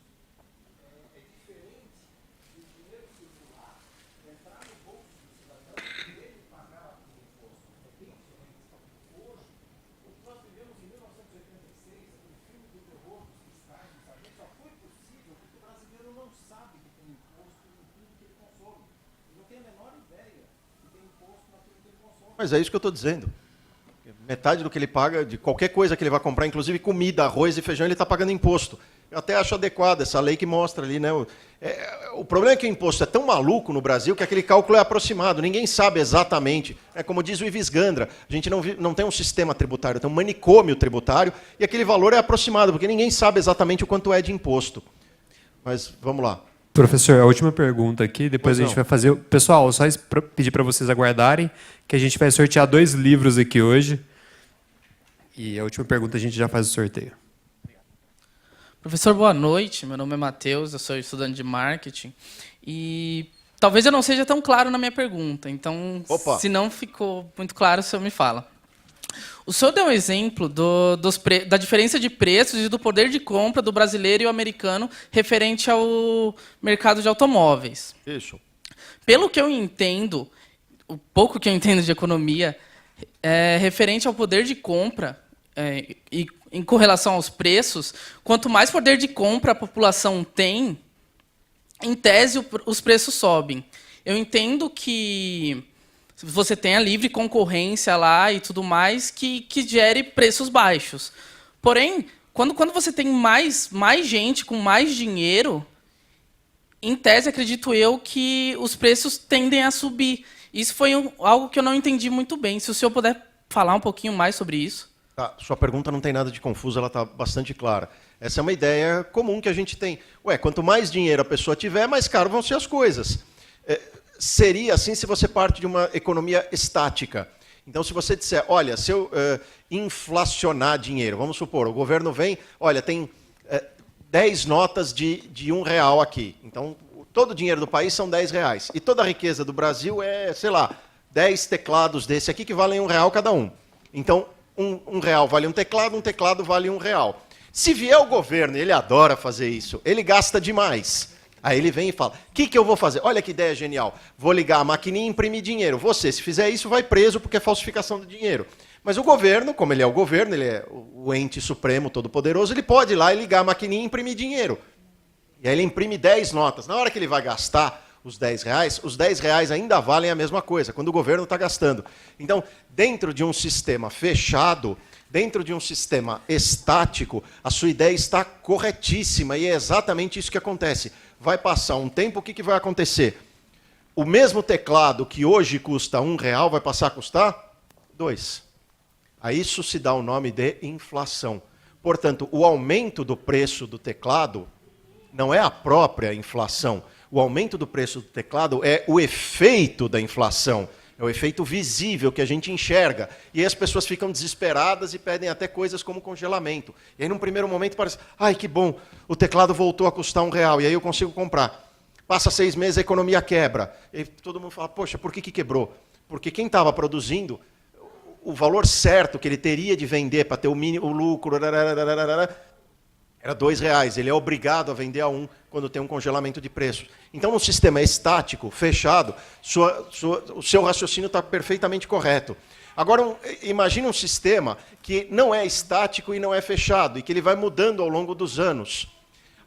Speaker 1: Mas é isso que eu estou dizendo. Metade do que ele paga, de qualquer coisa que ele vai comprar, inclusive comida, arroz e feijão, ele está pagando imposto. Eu até acho adequado essa lei que mostra ali, né? O problema é que o imposto é tão maluco no Brasil que aquele cálculo é aproximado. Ninguém sabe exatamente. É como diz o Ives Gandra, a gente não tem um sistema tributário, tem um manicômio tributário, e aquele valor é aproximado, porque ninguém sabe exatamente o quanto é de imposto. Mas vamos lá.
Speaker 3: Professor, a última pergunta aqui, depois
Speaker 1: Pois
Speaker 3: a
Speaker 1: não.
Speaker 3: gente vai fazer... Pessoal, só pedir para vocês aguardarem, que a gente vai sortear 2 livros aqui hoje. E a última pergunta a gente já faz o sorteio.
Speaker 10: Professor, boa noite. Meu nome é Matheus, eu sou estudante de marketing. E talvez eu não seja tão claro na minha pergunta, então,
Speaker 1: Opa.
Speaker 10: se não ficou muito claro, o senhor me fala. O senhor deu um exemplo da diferença de preços e do poder de compra do brasileiro e o americano referente ao mercado de automóveis.
Speaker 1: Isso.
Speaker 10: Pelo que eu entendo, o pouco que eu entendo de economia, referente ao poder de compra e em correlação aos preços, quanto mais poder de compra a população tem, em tese os preços sobem. Eu entendo que você tem a livre concorrência lá e tudo mais que gere preços baixos. Porém, quando você tem mais gente com mais dinheiro, em tese, acredito eu, que os preços tendem a subir. Isso foi algo que eu não entendi muito bem. Se o senhor puder falar um pouquinho mais sobre isso.
Speaker 1: Tá, sua pergunta não tem nada de confuso, ela está bastante clara. Essa é uma ideia comum que a gente tem. Quanto mais dinheiro a pessoa tiver, mais caro vão ser as coisas. Seria assim se você parte de uma economia estática. Então, se você disser, olha, se eu inflacionar dinheiro, vamos supor, o governo vem, olha, tem 10 notas de R$1 aqui. Então, todo o dinheiro do país são R$10. E toda a riqueza do Brasil é, sei lá, 10 teclados desse aqui que valem R$1 cada um. Então, um real vale um teclado vale R$1. Se vier o governo, ele adora fazer isso, ele gasta demais. Aí ele vem e fala, o que eu vou fazer? Olha que ideia genial. Vou ligar a maquininha e imprimir dinheiro. Você, se fizer isso, vai preso porque é falsificação do dinheiro. Mas o governo, como ele é o governo, ele é o ente supremo, todo-poderoso, ele pode ir lá e ligar a maquininha e imprimir dinheiro. E aí ele imprime 10 notas. Na hora que ele vai gastar os R$10, os R$10 ainda valem a mesma coisa, quando o governo está gastando. Então, dentro de um sistema fechado, dentro de um sistema estático, a sua ideia está corretíssima e é exatamente isso que acontece. Vai passar um tempo, o que vai acontecer? O mesmo teclado que hoje custa R$1 vai passar a custar R$2. A isso se dá o nome de inflação. Portanto, o aumento do preço do teclado não é a própria inflação. O aumento do preço do teclado é o efeito da inflação. É o efeito visível que a gente enxerga. E aí as pessoas ficam desesperadas e pedem até coisas como congelamento. E aí, num primeiro momento, parece, ai, que bom, o teclado voltou a custar R$1, e aí eu consigo comprar. Passa 6 meses, a economia quebra. E aí todo mundo fala, poxa, por que quebrou? Porque quem estava produzindo, o valor certo que ele teria de vender para ter o lucro, era R$2. Ele é obrigado a vender a 1 quando tem um congelamento de preços. Então, no sistema estático, fechado, o seu raciocínio está perfeitamente correto. Agora, imagine um sistema que não é estático e não é fechado, e que ele vai mudando ao longo dos anos.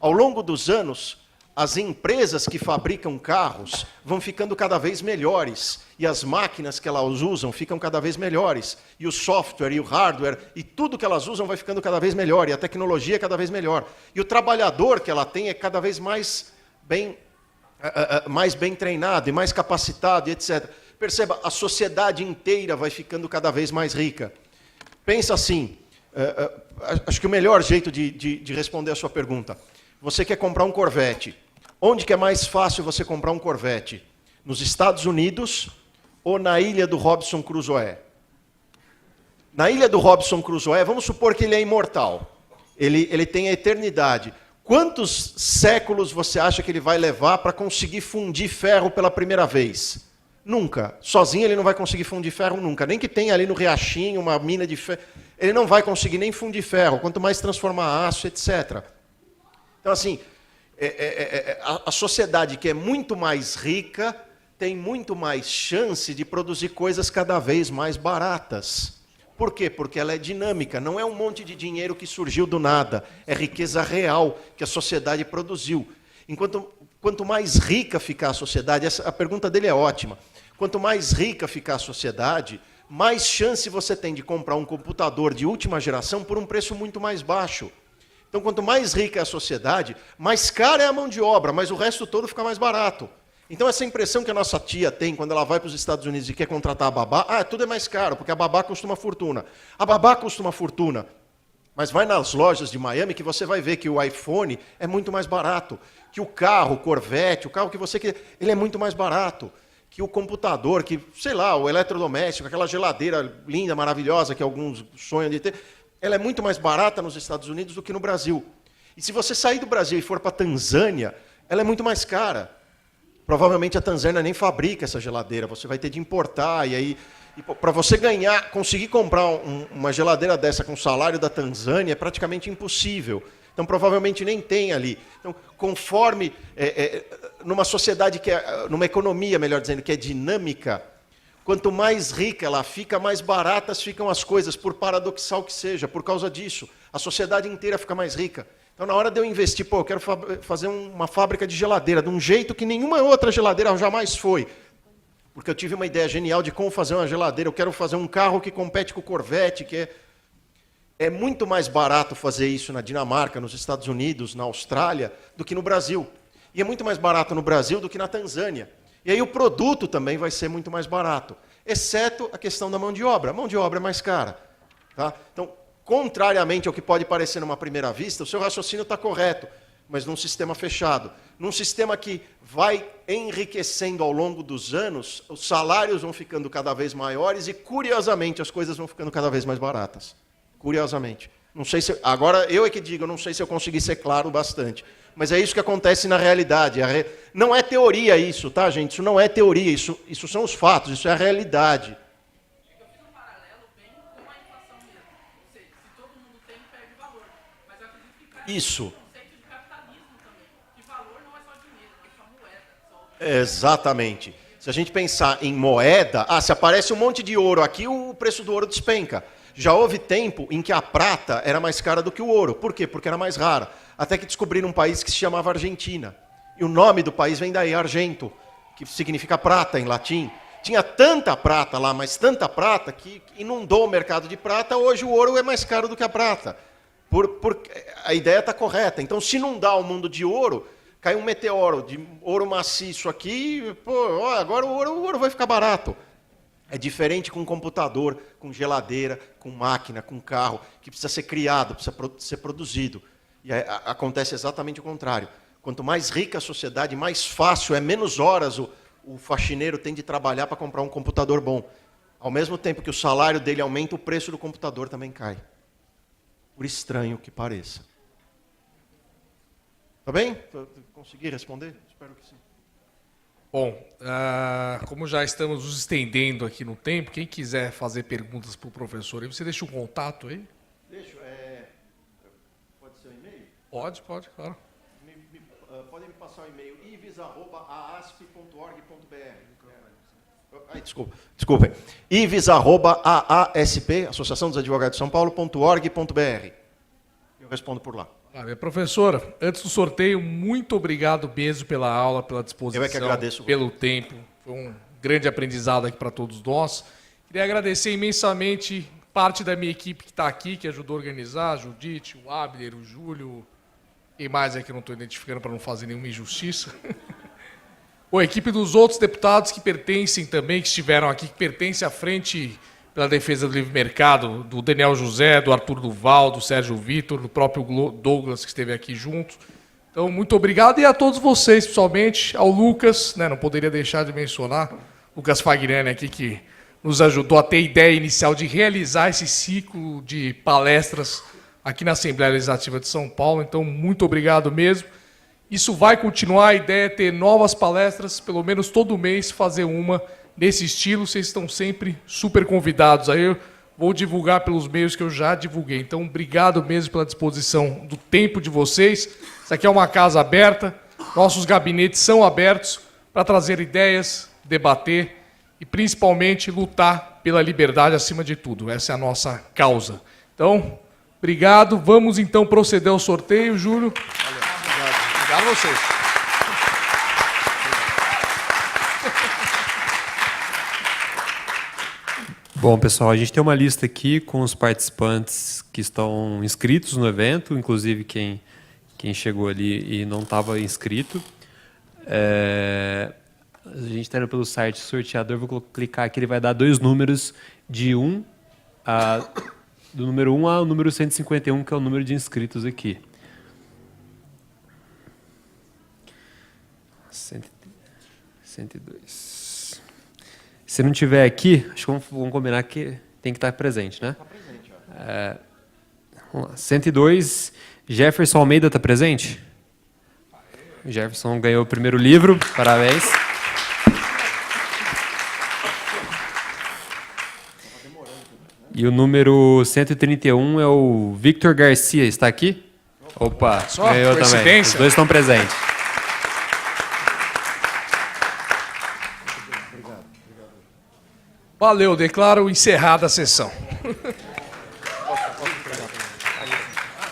Speaker 1: Ao longo dos anos, as empresas que fabricam carros vão ficando cada vez melhores, e as máquinas que elas usam ficam cada vez melhores, e o software e o hardware, e tudo que elas usam vai ficando cada vez melhor, e a tecnologia é cada vez melhor. E o trabalhador que ela tem é cada vez mais bem treinado e mais capacitado, e etc. Perceba, a sociedade inteira vai ficando cada vez mais rica. Pensa assim, acho que o melhor jeito de responder a sua pergunta, você quer comprar um Corvette. Onde que é mais fácil você comprar um Corvette? Nos Estados Unidos ou na ilha do Robinson Crusoe? Na ilha do Robinson Crusoe, vamos supor que ele é imortal. Ele tem a eternidade. Quantos séculos você acha que ele vai levar para conseguir fundir ferro pela primeira vez? Nunca. Sozinho ele não vai conseguir fundir ferro nunca. Nem que tenha ali no riachinho uma mina de ferro. Ele não vai conseguir nem fundir ferro, quanto mais transformar aço, etc. Então, assim, a sociedade que é muito mais rica tem muito mais chance de produzir coisas cada vez mais baratas. Por quê? Porque ela é dinâmica, não é um monte de dinheiro que surgiu do nada, é riqueza real que a sociedade produziu. Quanto mais rica ficar a sociedade, a pergunta dele é ótima, quanto mais rica ficar a sociedade, mais chance você tem de comprar um computador de última geração por um preço muito mais baixo. Então, quanto mais rica é a sociedade, mais cara é a mão de obra, mas o resto todo fica mais barato. Então, essa impressão que a nossa tia tem quando ela vai para os Estados Unidos e quer contratar a babá, tudo é mais caro, porque a babá custa uma fortuna. A babá custa uma fortuna. Mas vai nas lojas de Miami que você vai ver que o iPhone é muito mais barato, que o carro, o Corvette, o carro que você quer, ele é muito mais barato, que o computador, que, sei lá, o eletrodoméstico, aquela geladeira linda, maravilhosa que alguns sonham de ter, ela é muito mais barata nos Estados Unidos do que no Brasil. E se você sair do Brasil e for para a Tanzânia, ela é muito mais cara. Provavelmente a Tanzânia nem fabrica essa geladeira, você vai ter de importar, e aí, para você conseguir comprar uma geladeira dessa com o salário da Tanzânia é praticamente impossível. Então, provavelmente nem tem ali. Então, conforme, numa sociedade numa economia, melhor dizendo, que é dinâmica, quanto mais rica ela fica, mais baratas ficam as coisas, por paradoxal que seja, por causa disso. A sociedade inteira fica mais rica. Então, na hora de eu investir, eu quero fazer uma fábrica de geladeira, de um jeito que nenhuma outra geladeira jamais foi. Porque eu tive uma ideia genial de como fazer uma geladeira. Eu quero fazer um carro que compete com o Corvette, que é muito mais barato fazer isso na Dinamarca, nos Estados Unidos, na Austrália, do que no Brasil. E é muito mais barato no Brasil do que na Tanzânia. E aí o produto também vai ser muito mais barato, exceto a questão da mão de obra. A mão de obra é mais cara. Tá? Então, contrariamente ao que pode parecer numa primeira vista, o seu raciocínio está correto, mas num sistema fechado. Num sistema que vai enriquecendo ao longo dos anos, os salários vão ficando cada vez maiores e, curiosamente, as coisas vão ficando cada vez mais baratas. Curiosamente. Não sei se, agora, eu é que digo, não sei se eu consegui ser claro bastante. Mas é isso que acontece na realidade. Não é teoria isso, tá, gente? Isso não é teoria, isso são os fatos, isso é a realidade. Isso. Exatamente. Se a gente pensar em moeda, se aparece um monte de ouro aqui, o preço do ouro despenca. Já houve tempo em que a prata era mais cara do que o ouro. Por quê? Porque era mais rara. Até que descobriram um país que se chamava Argentina. E o nome do país vem daí, Argento, que significa prata em latim. Tinha tanta prata lá, mas tanta prata, que inundou o mercado de prata. Hoje o ouro é mais caro do que a prata. A ideia está correta. Então, se inundar o mundo de ouro, cai um meteoro de ouro maciço aqui, agora o ouro vai ficar barato. É diferente com computador, com geladeira, com máquina, com carro, que precisa ser criado, precisa ser produzido. E acontece exatamente o contrário. Quanto mais rica a sociedade, mais fácil, menos horas o faxineiro tem de trabalhar para comprar um computador bom. Ao mesmo tempo que o salário dele aumenta, o preço do computador também cai. Por estranho que pareça. Tá bem? Consegui responder? Espero que sim.
Speaker 2: Bom, como já estamos nos estendendo aqui no tempo, quem quiser fazer perguntas para o professor, você deixa um contato aí?
Speaker 1: Deixa. Pode ser um e-mail?
Speaker 2: Pode, claro.
Speaker 1: Podem me passar o e-mail ives@aasp.org.br. Desculpem. ives@aasp, Associação dos Advogados de São Paulo.org.br. Eu respondo por lá.
Speaker 2: Professora, antes do sorteio, muito obrigado mesmo pela aula, pela disposição.
Speaker 1: Eu é que agradeço.
Speaker 2: Pelo tempo. Foi um grande aprendizado aqui para todos nós. Queria agradecer imensamente parte da minha equipe que está aqui, que ajudou a organizar, a Judite, o Abner, o Júlio, e mais é que eu não estou identificando para não fazer nenhuma injustiça. A equipe dos outros deputados que pertencem também, que estiveram aqui, que pertencem à frente pela defesa do livre mercado, do Daniel José, do Arthur Duval, do Sérgio Vitor, do próprio Douglas, que esteve aqui junto. Então, muito obrigado. E a todos vocês, pessoalmente, ao Lucas, não poderia deixar de mencionar, Lucas Fagnani aqui, que nos ajudou a ter a ideia inicial de realizar esse ciclo de palestras aqui na Assembleia Legislativa de São Paulo. Então, muito obrigado mesmo. Isso vai continuar, a ideia é ter novas palestras, pelo menos todo mês, fazer uma nesse estilo. Vocês estão sempre super convidados. Aí eu vou divulgar pelos meios que eu já divulguei. Então, obrigado mesmo pela disposição do tempo de vocês. Isso aqui é uma casa aberta, nossos gabinetes são abertos para trazer ideias, debater e, principalmente, lutar pela liberdade acima de tudo. Essa é a nossa causa. Então, obrigado. Vamos, então, proceder ao sorteio, Júlio.
Speaker 1: Valeu. Obrigado a vocês.
Speaker 3: Bom, pessoal, a gente tem uma lista aqui com os participantes que estão inscritos no evento, inclusive quem chegou ali e não estava inscrito. A gente está indo pelo site sorteador, vou clicar aqui, ele vai dar 2 números do número 1 ao número 151, que é o número de inscritos aqui. 102. Se não tiver aqui, acho que vamos combinar que tem que estar presente, né? Está presente, ó. Vamos lá. 102, Jefferson Almeida está presente? Jefferson ganhou o primeiro livro, parabéns. E o número 131 é o Victor Garcia, está aqui? Opa,
Speaker 2: Só
Speaker 3: ganhou também. Os 2 estão presentes.
Speaker 2: Valeu, declaro encerrada a sessão.